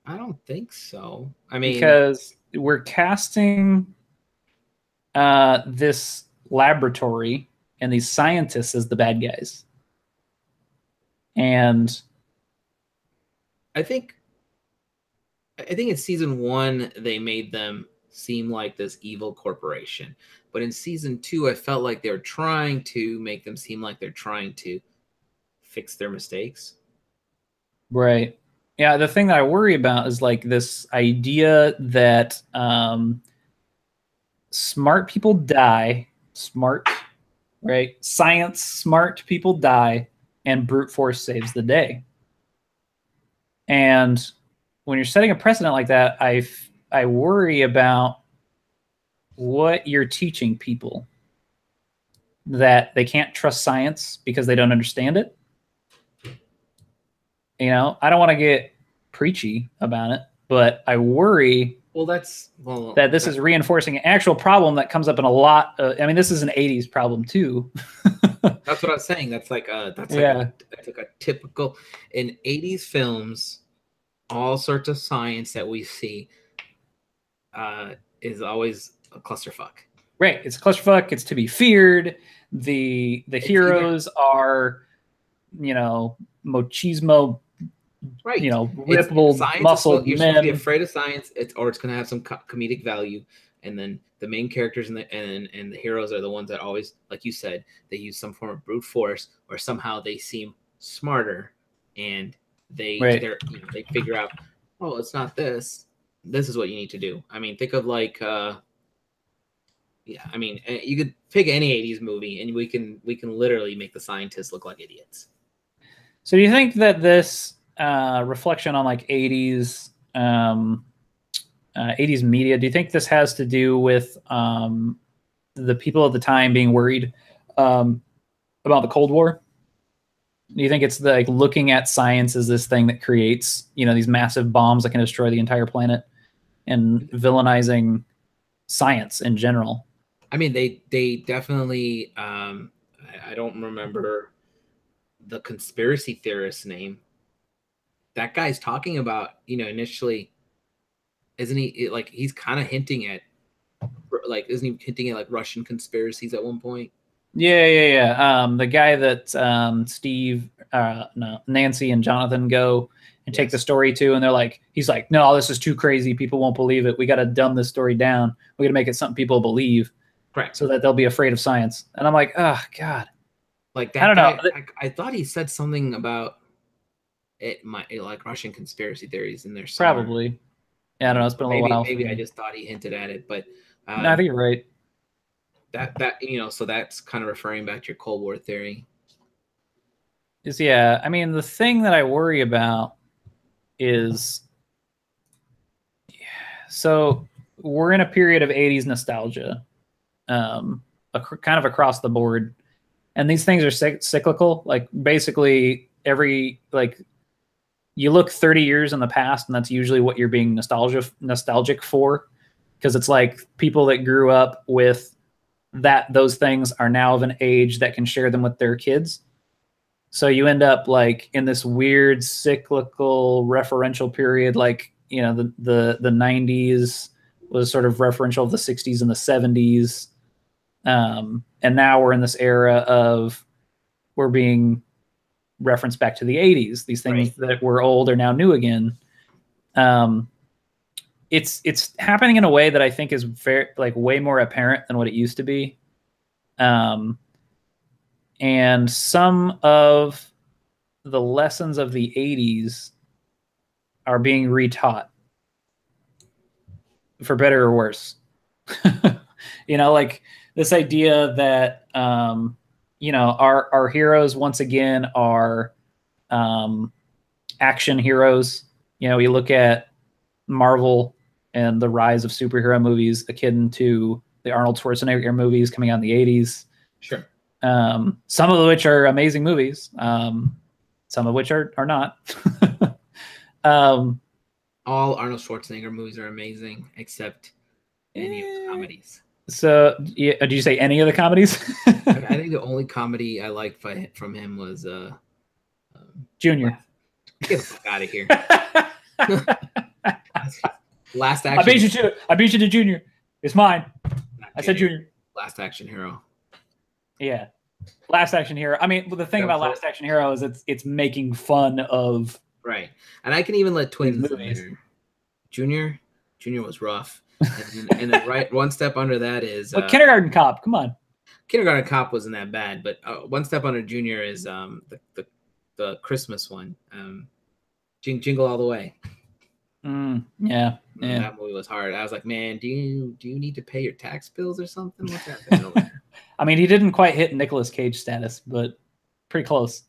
I don't think so. I mean, because we're casting this laboratory and these scientists as the bad guys. And I think in season 1 they made them seem like this evil corporation, but in season 2 I felt like they're trying to make them seem like they're trying to fix their mistakes. right. Yeah, the thing that I worry about is like this idea that smart people die, right? Science smart people die, and brute force saves the day. And when you're setting a precedent like that, I worry about what you're teaching people, that they can't trust science because they don't understand it. I don't want to get preachy about it, but I worry that this is reinforcing an actual problem that comes up in a lot of, I mean, this is an 80s problem too. That's what I was saying. That's like a typical in 80s films, all sorts of science that we see is always a clusterfuck. Right. It's a clusterfuck. It's to be feared. The heroes are, machismo, right? rippled muscled you're men. supposed to be afraid of science. It's going to have some comedic value, and then the main characters and the heroes are the ones that always, like you said, they use some form of brute force, or somehow they seem smarter, and they figure out, oh, it's not this. This is what you need to do. I mean, think of like. Yeah, I mean, you could pick any 80s movie and we can literally make the scientists look like idiots. So do you think that this reflection on like 80s 80s media, do you think this has to do with the people at the time being worried about the Cold War? Do you think it's like looking at science as this thing that creates, these massive bombs that can destroy the entire planet, and villainizing science in general? I mean, they definitely. I don't remember the conspiracy theorist's name. That guy's talking about, initially, isn't he? Like, he's kind of hinting at, like, isn't he hinting at like Russian conspiracies at one point? Yeah. The guy that Steve, Nancy, and Jonathan go and take the story to, and they're like, he's like, no, this is too crazy. People won't believe it. We got to dumb this story down. We got to make it something people believe. Correct. So that they'll be afraid of science. And I'm like, oh God. Like that. I don't know. I thought he said something about like Russian conspiracy theories in there somewhere. Probably. Yeah, I don't know. It's been a little while. Maybe I just thought he hinted at it, but no, I think you're right. That so that's kind of referring back to your Cold War theory. I mean, the thing that I worry about is, so we're in a period of 80s nostalgia. Kind of across the board, and these things are cyclical. Like basically you look 30 years in the past, and that's usually what you're being nostalgic for, because it's like people that grew up with those things are now of an age that can share them with their kids. So you end up like in this weird cyclical referential period, like the 90s was sort of referential of the 60s and the 70s. And now we're in this era of we're being referenced back to the 80s. These things that were old are now new again. It's happening in a way that I think is very way more apparent than what it used to be. And some of the lessons of the 80s are being retaught, for better or worse. Like this idea that our heroes once again are action heroes. You look at Marvel and the rise of superhero movies akin to the Arnold Schwarzenegger movies coming out in the 80s. Sure. Some of which are amazing movies. Some of which are not. All Arnold Schwarzenegger movies are amazing, except any of the comedies. So, yeah, did you say any of the comedies? I think the only comedy I liked from him was Junior. Get the fuck out of here. Last Action. I beat you to Junior. It's mine. I said Junior. Last Action Hero. Yeah. Last Action Hero. I mean, the thing about Last Action Hero is it's making fun of right. And I can even let twins in there. Junior was rough. And then right one step under that is Kindergarten Cop. Come on. Kindergarten Cop wasn't that bad, but one step under Junior is the Christmas one. Jingle All the Way. Yeah. That movie was hard. I was like, man, do you need to pay your tax bills or something? What's happening over there? I mean, he didn't quite hit Nicolas Cage status, but pretty close.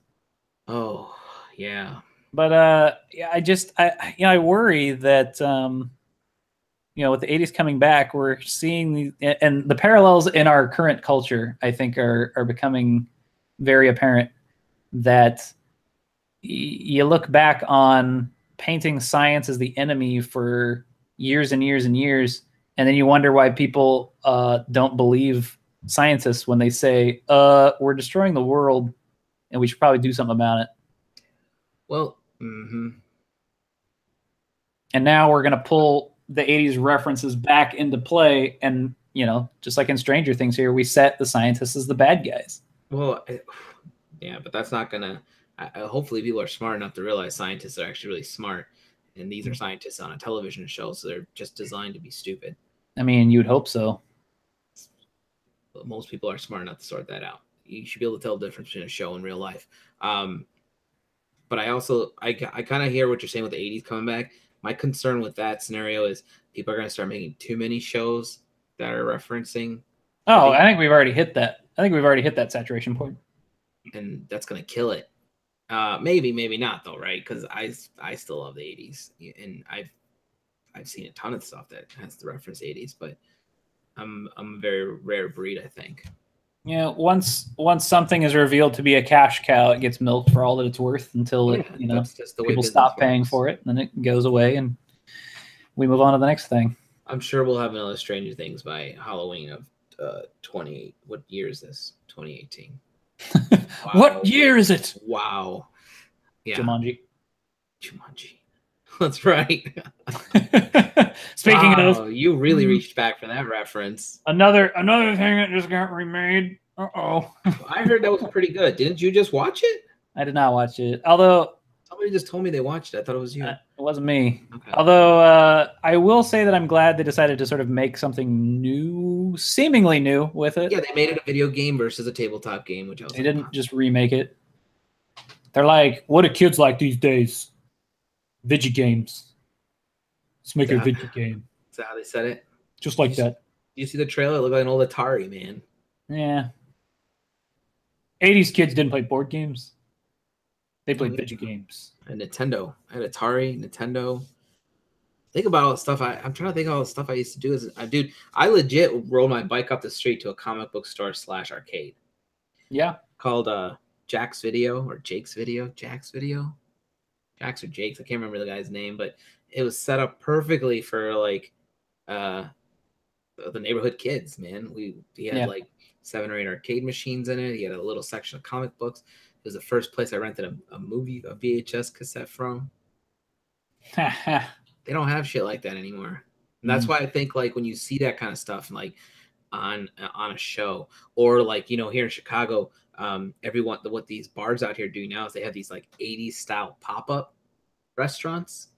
Oh, yeah. But yeah, I worry that with the 80s coming back, we're seeing and the parallels in our current culture, I think, are becoming very apparent. That you look back on painting science as the enemy for years and years and years, and then you wonder why people don't believe scientists when they say, we're destroying the world and we should probably do something about it. Well, and now we're going to pull the 80s references back into play, and just like in Stranger Things here, we set the scientists as the bad guys. Well, yeah, but that's not gonna hopefully people are smart enough to realize scientists are actually really smart, and these are scientists on a television show, so they're just designed to be stupid. I mean, you'd hope so. But most people are smart enough to sort that out. You should be able to tell the difference between a show and real life. But I kind of hear what you're saying with the 80s coming back. My concern with that scenario is people are going to start making too many shows that are referencing. I think we've already hit that. I think we've already hit that saturation point. And that's going to kill it. Maybe not though, right? Because I still love the 80s, and I've seen a ton of stuff that has to reference 80s, but I'm a very rare breed, I think. Yeah, once something is revealed to be a cash cow, it gets milked for all that it's worth until people stop paying for it, and then it goes away, and we move on to the next thing. I'm sure we'll have another Stranger Things by Halloween of 20. What year is this? 2018. Wow. What year is it? Wow. Yeah. Jumanji. That's right. Speaking of, you really reached back for that reference. Another thing that just got remade. I heard that was pretty good. Didn't you just watch it? I did not watch it. Although somebody just told me they watched it. I thought it was you. It wasn't me. Okay. Although I will say that I'm glad they decided to sort of make something new, seemingly new with it. Yeah, they made it a video game versus a tabletop game, which they didn't just remake it. They're like, what do kids like these days? Video games. Let's make a video game. Is that how they said it? Just like that. You see the trailer? It looked like an old Atari, man. Yeah. 80s kids didn't play board games. They played video games. And Nintendo. I had Atari, Nintendo. Think about all the stuff. I'm trying to think of all the stuff I used to do. Dude, I legit rode my bike up the street to a comic book store / arcade. Yeah. Called Jack's Video or Jake's Video. Jack's Video. Jack's or Jake's. I can't remember the guy's name, but it was set up perfectly for like the neighborhood kids, man. He had like 7 or 8 arcade machines in it. He had a little section of comic books. It was the first place I rented a VHS cassette from. They don't have shit like that anymore. And that's why I think like when you see that kind of stuff like on a show, or like, here in Chicago, what these bars out here do now is they have these like 80s style pop-up restaurants.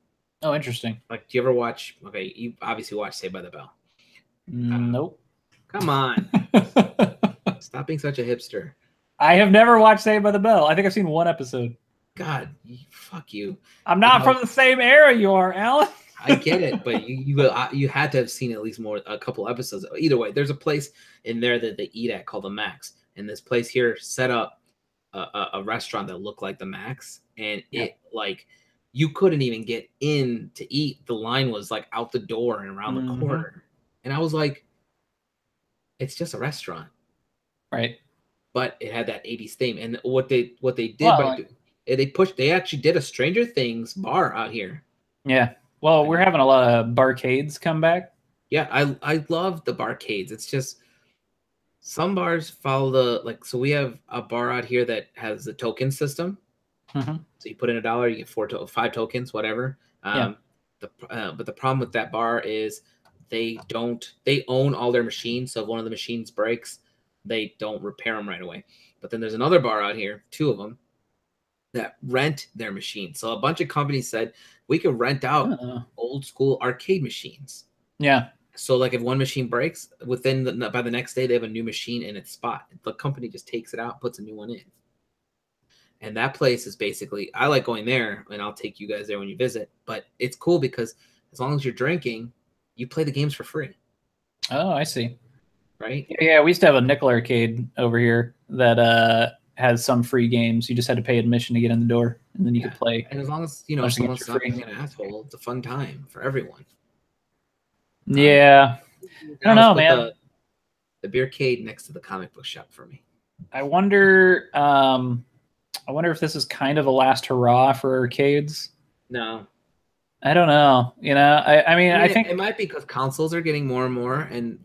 Oh, interesting. Like, do you ever watch? Okay, you obviously watch Saved by the Bell. Nope. Come on. Stop being such a hipster. I have never watched Saved by the Bell. I think I've seen one episode. God, fuck you. I'm not from the same era you are, Alan. I get it, but you had to have seen at least a couple episodes. Either way, there's a place in there that they eat at called the Max, and this place here set up a restaurant that looked like the Max, and it like you couldn't even get in to eat. The line was like out the door and around the corner, and I was like, It's just a restaurant, Right. but it had that 80s theme. And what they did Well, by like, doing, they actually did a Stranger Things bar out here. yeah. Well, we're And having a lot of barcades come back. yeah, I love the barcades. It's just some bars follow the like. So we have a bar out here that has a token system. Hmm. So you put in $1, you get 5 tokens, whatever. Yeah. But the problem with that bar is they own all their machines. So if one of the machines breaks, they don't repair them right away. But then there's another bar out here, 2 of them, that rent their machines. So a bunch of companies said we could rent out old school arcade machines. Yeah. So like if one machine breaks, by the next day they have a new machine in its spot. The company just takes it out, puts a new one in. And that place is basically, I like going there, and I'll take you guys there when you visit. But it's cool because as long as you're drinking, you play the games for free. Oh, I see. Right? Yeah, we used to have a nickel arcade over here that has some free games. You just had to pay admission to get in the door, and then you could play. And as long as someone's not being an asshole, it's a fun time for everyone. Yeah, I don't know, man. The beercade next to the comic book shop for me. I wonder if this is kind of a last hurrah for arcades. No, I don't know. I mean, I think it might be because consoles are getting more and more, and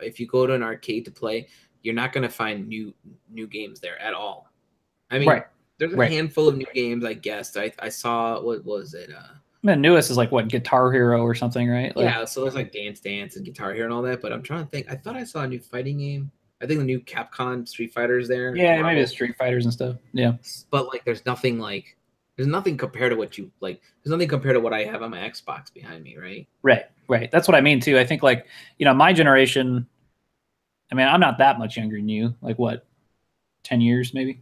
if you go to an arcade to play, you're not going to find new games there at all. I mean, there's a handful of new games, I guess. I saw, what was it? The newest is like what, Guitar Hero or something, right? Like, yeah, so there's like Dance Dance and Guitar Hero and all that. But I'm trying to think. I thought I saw a new fighting game. I think the new Capcom Street Fighters there. Yeah, maybe the Street Fighters and stuff. Yeah, but like, there's nothing compared to what you like. There's nothing compared to what I have on my Xbox behind me, right? Right. That's what I mean too. I think like, my generation. I mean, I'm not that much younger than you. Like what, 10 years maybe?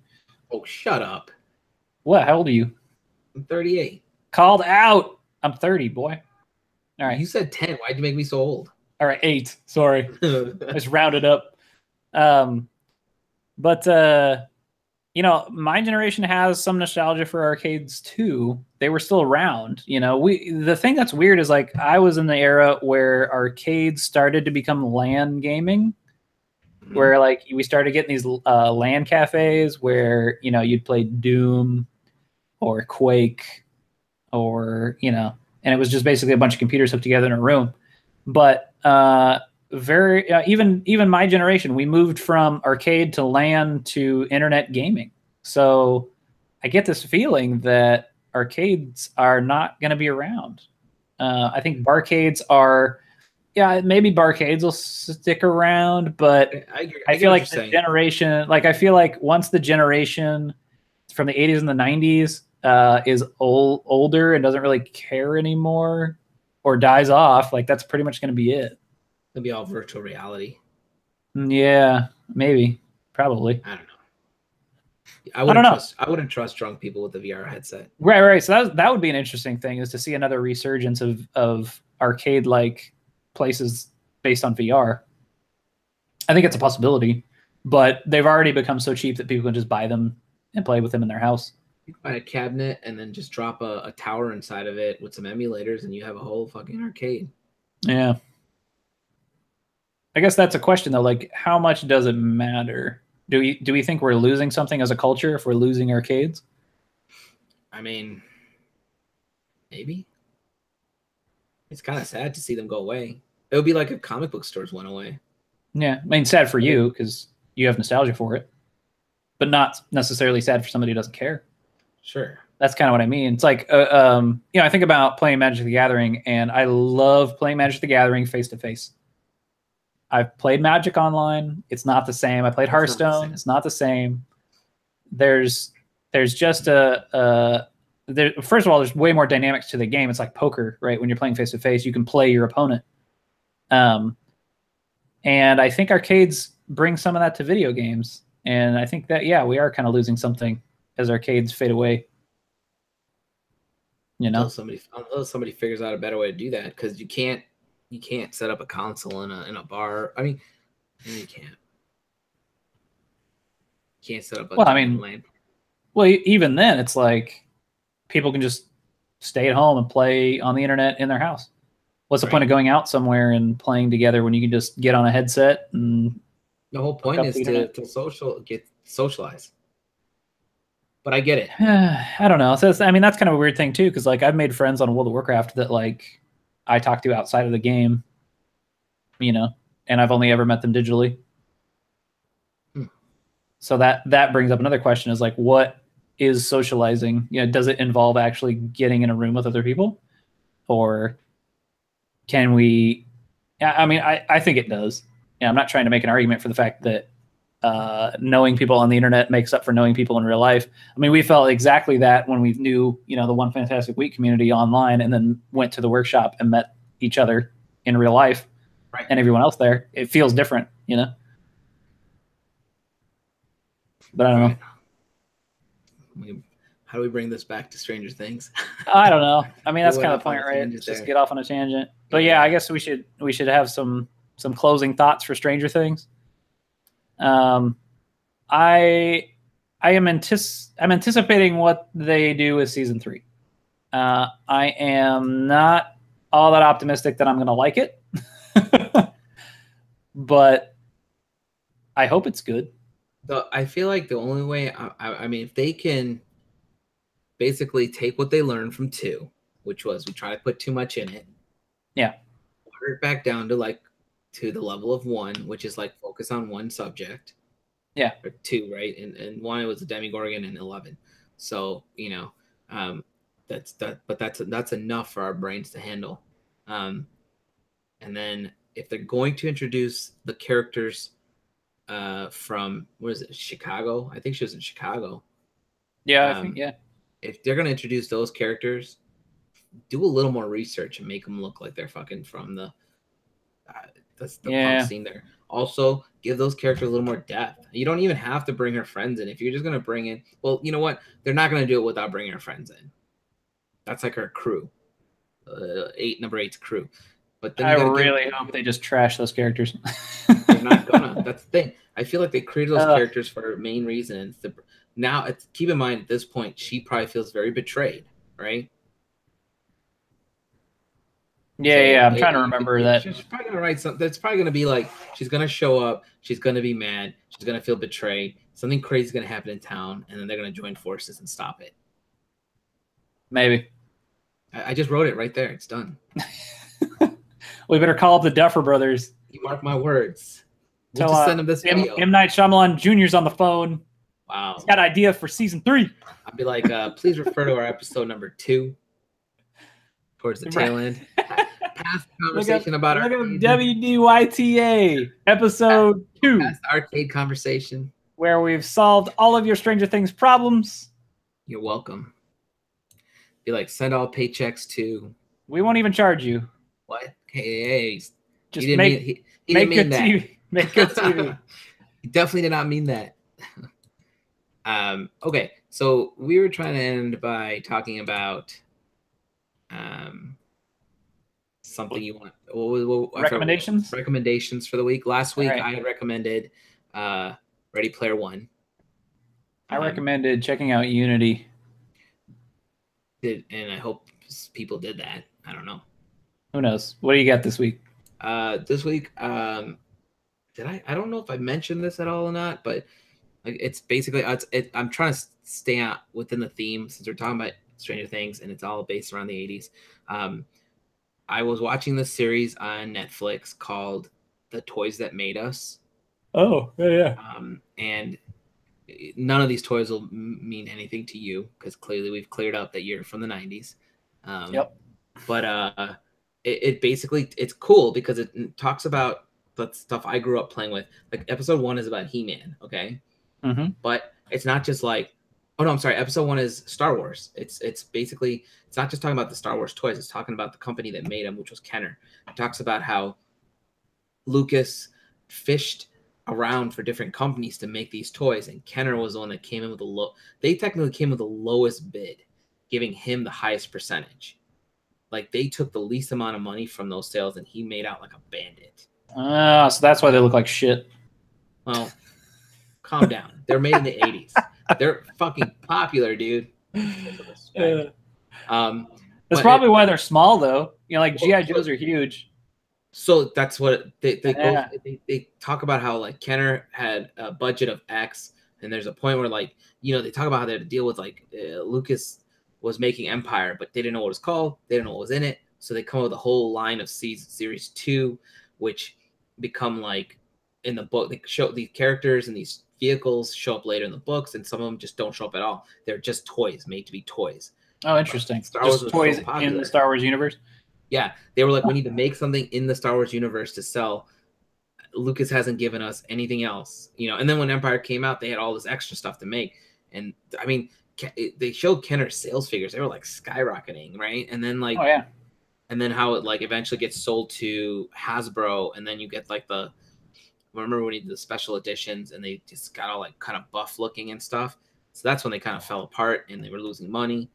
Oh, shut up. What? How old are you? I'm 38. Called out. I'm 30, boy. All right. You said 10. Why'd you make me so old? All right, 8. Sorry. I just rounded up. But my generation has some nostalgia for arcades too. They were still around. The thing that's weird is like I was in the era where arcades started to become LAN gaming, where like we started getting these LAN cafes where you'd play Doom or Quake or and it was just basically a bunch of computers hooked together in a room. But even my generation, we moved from arcade to LAN to internet gaming. So I get this feeling that arcades are not going to be around. I think barcades are, maybe barcades will stick around, but I feel like the generation, like I feel like once the generation from the 80s and the 90s is older and doesn't really care anymore or dies off, like that's pretty much going to be it. It'll be all virtual reality. Yeah, maybe, probably. I don't know. I wouldn't trust drunk people with a VR headset. Right. So that would be an interesting thing, is to see another resurgence of arcade-like places based on VR. I think it's a possibility, but they've already become so cheap that people can just buy them and play with them in their house. You can buy a cabinet and then just drop a tower inside of it with some emulators, and you have a whole fucking arcade. Yeah. I guess that's a question though. Like, how much does it matter? Do we think we're losing something as a culture if we're losing arcades? I mean, maybe. It's kind of sad to see them go away. It would be like if comic book stores went away. Yeah, I mean, sad for you because you have nostalgia for it, but not necessarily sad for somebody who doesn't care. Sure. That's kind of what I mean. It's like, I think about playing Magic the Gathering, and I love playing Magic the Gathering face to face. I've played Magic online. It's not the same. I played Hearthstone. It's not the same. There's just first of all, there's way more dynamics to the game. It's like poker, right? When you're playing face to face, you can play your opponent. And I think arcades bring some of that to video games. And I think that, we are kind of losing something as arcades fade away. Until somebody figures out a better way to do that, because you can't set up a console in a bar. I mean, you can't. You can't set up a LAN. Well, even then, it's like people can just stay at home and play on the internet in their house. What's the point of going out somewhere and playing together when you can just get on a headset and the whole point is to socialize. But I get it. I don't know. So I mean, that's kind of a weird thing too, because like I've made friends on World of Warcraft that like I talk to outside of the game, you know, and I've only ever met them digitally. So that brings up another question: is like, what is socializing? You know, does it involve actually getting in a room with other people, or can we? I mean, I think it does. Yeah, I'm not trying to make an argument for the fact that knowing people on the internet makes up for knowing people in real life. I mean, we felt exactly that when we knew, you know, the One Fantastic Week community online, and then went to the workshop and met each other in real life, right, and everyone else there. It feels different, you know. But I don't know. How do we bring this back to Stranger Things? I don't know. I mean, that's kind of the point, right? Just get off on a tangent. But yeah, I guess we should have some closing thoughts for Stranger Things. I'm anticipating what they do with season 3. I am not all that optimistic that I'm going to like it, but I hope it's good. I feel like the only way, I mean, if they can basically take what they learned from 2, which was we try to put too much in it. Yeah. Water it back down to the level of 1, which is like focus on one subject. Yeah. Or 2, right? And 1 it was the Demogorgon, and 11. So, you know, that's enough for our brains to handle. And then if they're going to introduce the characters from, what is it, Chicago? I think she was in Chicago. Yeah, I think, yeah. If they're going to introduce those characters, do a little more research and make them look like they're fucking from the punk scene there. Also, give those characters a little more depth. You don't even have to bring her friends in. If you're just going to bring in, well, you know what? They're not going to do it without bringing her friends in. That's like her crew. Number 8's crew. But then I really hope they just trash those characters. They're not gonna. That's the thing. I feel like they created those characters for a main reason. Now, keep in mind at this point, she probably feels very betrayed, right? Yeah, I'm trying to remember that. She's probably gonna write something. That's probably gonna be like she's gonna show up. She's gonna be mad. She's gonna feel betrayed. Something crazy is gonna happen in town, and then they're gonna join forces and stop it. Maybe. I just wrote it right there. It's done. We better call up the Duffer Brothers. You mark my words. We'll just send them this video. M. Night Shyamalan Jr.'s on the phone. Wow. He's got an idea for season 3. I'd be like, please refer to our episode number 2 towards the tail end. Past conversation about our WDYTA episode 2. Past arcade conversation. Where we've solved all of your Stranger Things problems. You're welcome. Be like, send all paychecks to. We won't even charge you. What? Hey, just make good TV. Make good TV. He definitely did not mean that. Okay, so we were trying to end by talking about something you want. Recommendations? Recommendations for the week. Last week, I had recommended Ready Player One. I recommended checking out Unity. And I hope people did that. I don't know. Who knows? What do you got this week? This week, did I don't know if I mentioned this at all or not, but like it's basically I'm trying to stay out within the theme since we're talking about Stranger Things and it's all based around the 80s. I was watching this series on Netflix called The Toys That Made Us. Oh, yeah. And none of these toys will mean anything to you because clearly we've cleared up that you're from the 90s. Yep. But it basically, it's cool because it talks about the stuff I grew up playing with. Like episode 1 is about He-Man, okay? Mm-hmm. But it's not just like, oh no, I'm sorry. Episode 1 is Star Wars. It's basically, it's not just talking about the Star Wars toys. It's talking about the company that made them, which was Kenner. It talks about how Lucas fished around for different companies to make these toys, and Kenner was the one that came in with they technically came with the lowest bid, giving him the highest percentage. Like they took the least amount of money from those sales, and he made out like a bandit. So that's why they look like shit. Well, calm down. They're made in the 80s. They're fucking popular, dude. That's probably why they're small, though. You know, like GI Joes are huge. So that's what they Yeah. they talk about how like Kenner had a budget of X, and there's a point where like they talk about how they had to deal with like Lucas was making Empire, but they didn't know what it was called, they didn't know what was in it, so they come up with a whole line of series 2, which become like in the book they show these characters and these vehicles show up later in the books, and some of them just don't show up at all. They're just toys made to be toys. Oh, interesting. Star Wars just toys so in the Star Wars universe. Yeah, they were like, we need to make something in the Star Wars universe to sell. Lucas hasn't given us anything else, And then when Empire came out, they had all this extra stuff to make, and I mean, they showed Kenner's sales figures; they were like skyrocketing, right? And then like, and then how it like eventually gets sold to Hasbro, and then you get like remember when he did the special editions, and they just got all like kind of buff looking and stuff. So that's when they kind of fell apart, and they were losing money.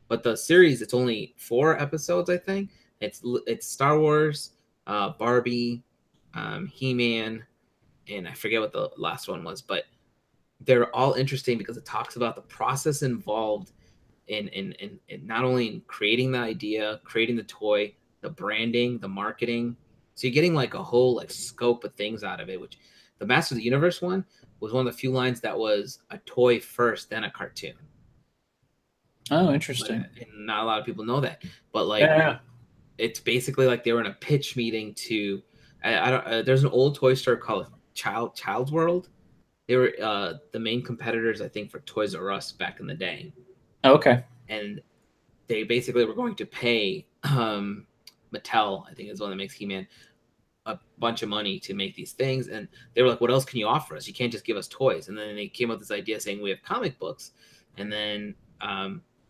But the series, it's only 4 episodes, I think. It's Star Wars, Barbie, He-Man, and I forget what the last one was, but they're all interesting because it talks about the process involved in not only in creating the idea, creating the toy, the branding, the marketing. So you're getting like a whole like scope of things out of it, which the Masters of the Universe one was one of the few lines that was a toy first, then a cartoon. Oh, interesting. And not a lot of people know that, but like it's basically like they were in a pitch meeting to I don't there's an old toy store called Child's World. They were the main competitors, I think, for Toys R Us back in the day. Okay. And they basically were going to pay Mattel, I think is the one that makes He-Man, a bunch of money to make these things. And they were like, what else can you offer us? You can't just give us toys. And then they came up with this idea saying we have comic books. And then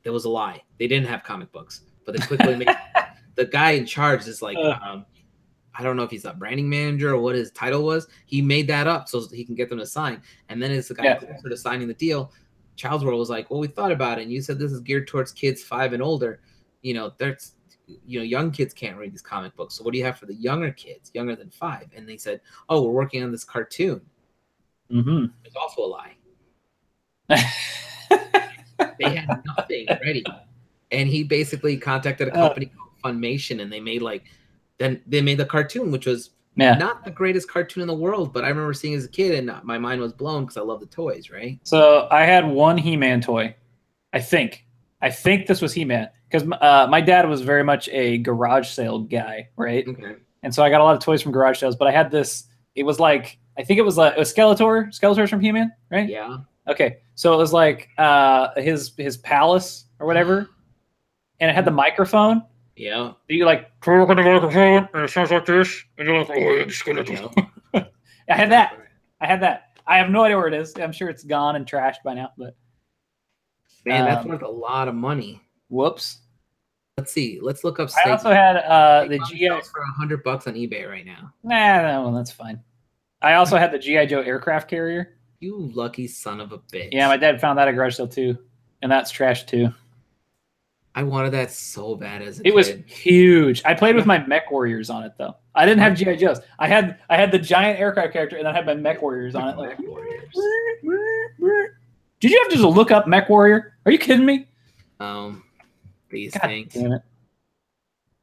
there was a lie. They didn't have comic books, but they quickly made the guy in charge is like, I don't know if he's a branding manager or what his title was. He made that up so he can get them to sign. And then as the guy closer to signing the deal, Child's World was like, well, we thought about it. And you said this is geared towards kids 5 and older. There's, young kids can't read these comic books. So what do you have for the younger kids, younger than 5? And they said, oh, we're working on this cartoon. Mm-hmm. It's also a lie. They had nothing ready. And he basically contacted a company called Funimation, and they made the cartoon, which was not the greatest cartoon in the world, but I remember seeing it as a kid, and my mind was blown because I love the toys, right? So I had one He-Man toy. I think this was He-Man because my dad was very much a garage sale guy, right? Okay. And so I got a lot of toys from garage sales, but I had this. It was like I think it was Skeletor. Skeletor's from He-Man, right? Yeah. Okay, so it was like his palace or whatever, and it had the microphone. Yeah. You like talk on the microphone, and it sounds like this, and you're like, oh, I'm just gonna do. I had that. I have no idea where it is. I'm sure it's gone and trashed by now, but man, that's worth a lot of money. Whoops. Let's see. Let's look up. I also had the GI for $100 on eBay right now. Nah, well, that's fine. I also had the GI Joe aircraft carrier. You lucky son of a bitch. Yeah, my dad found that at garage sale too, and that's trash too. I wanted that so bad as a kid. It was huge. I played with my Mech Warriors on it though. I didn't have GI Joes. I had the giant aircraft character, and then I had my Mech Warriors on it. Like, did you have to just look up Mech Warrior? Are you kidding me? These things. Damn it.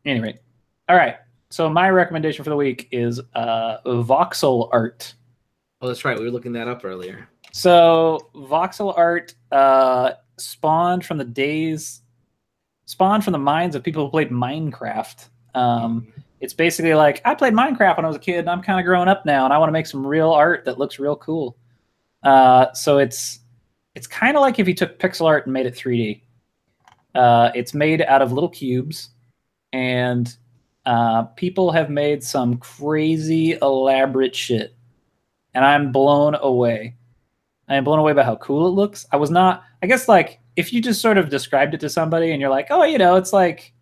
Anyway, all right. So my recommendation for the week is voxel art. Oh, that's right. We were looking that up earlier. So voxel art spawned from the minds of people who played Minecraft. It's basically like, I played Minecraft when I was a kid, and I'm kind of growing up now, and I want to make some real art that looks real cool. So it's kind of like if you took pixel art and made it 3D. It's made out of little cubes, and people have made some crazy elaborate shit. And I'm blown away. I am blown away by how cool it looks. I guess like if you just sort of described it to somebody and you're like, oh, it's like,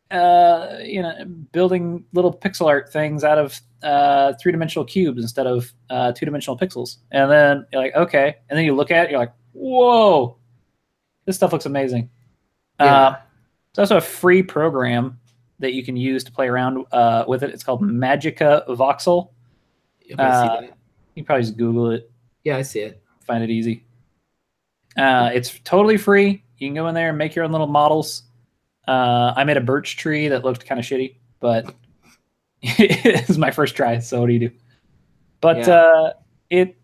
building little pixel art things out of 3-dimensional cubes instead of 2-dimensional pixels. And then you're like, okay. And then you look at it, you're like, whoa, this stuff looks amazing. Yeah. It's also a free program that you can use to play around with it. It's called MagicaVoxel. Yep, I see that. You can probably just Google it. Yeah, I see it. Find it easy. It's totally free. You can go in there and make your own little models. I made a birch tree that looked kind of shitty, but it was my first try. So what do you do? But it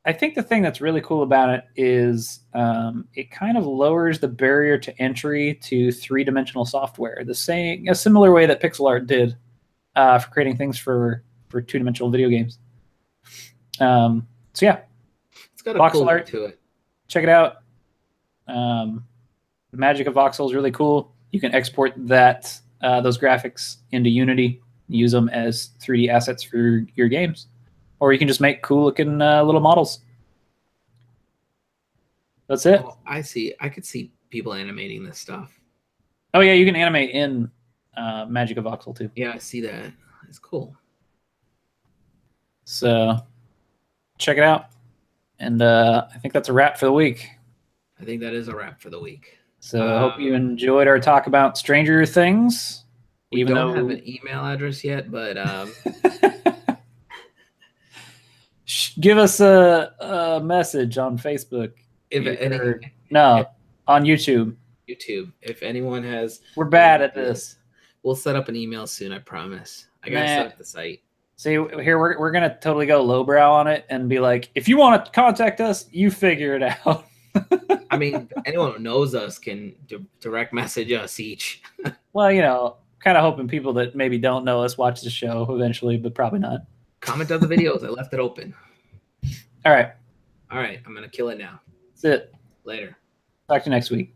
I think the thing that's really cool about it is it kind of lowers the barrier to entry to three-dimensional software. A similar way that pixel art did for creating things for two-dimensional video games. So yeah, It's got a voxel cool art look to it. Check it out. MagicaVoxel is really cool. You can export those graphics into Unity, use them as 3D assets for your games, or you can just make cool looking little models. That's it. Oh, I see. I could see people animating this stuff. Oh yeah, you can animate in MagicaVoxel too. Yeah, I see that. It's cool. So check it out. And I think that's a wrap for the week. I think that is a wrap for the week. So I hope you enjoyed our talk about Stranger Things. We don't have an email address yet, but give us a message on Facebook. On YouTube. YouTube. If anyone has, we're bad at this. We'll set up an email soon. I promise. I gotta set up the site. See, here we're gonna totally go lowbrow on it and be like, if you want to contact us, you figure it out. I mean, anyone who knows us can direct message us each. Well, kind of hoping people that maybe don't know us watch the show eventually, but probably not. Comment on the videos. I left it open. All right. I'm gonna kill it now. That's it. Later. Talk to you next week.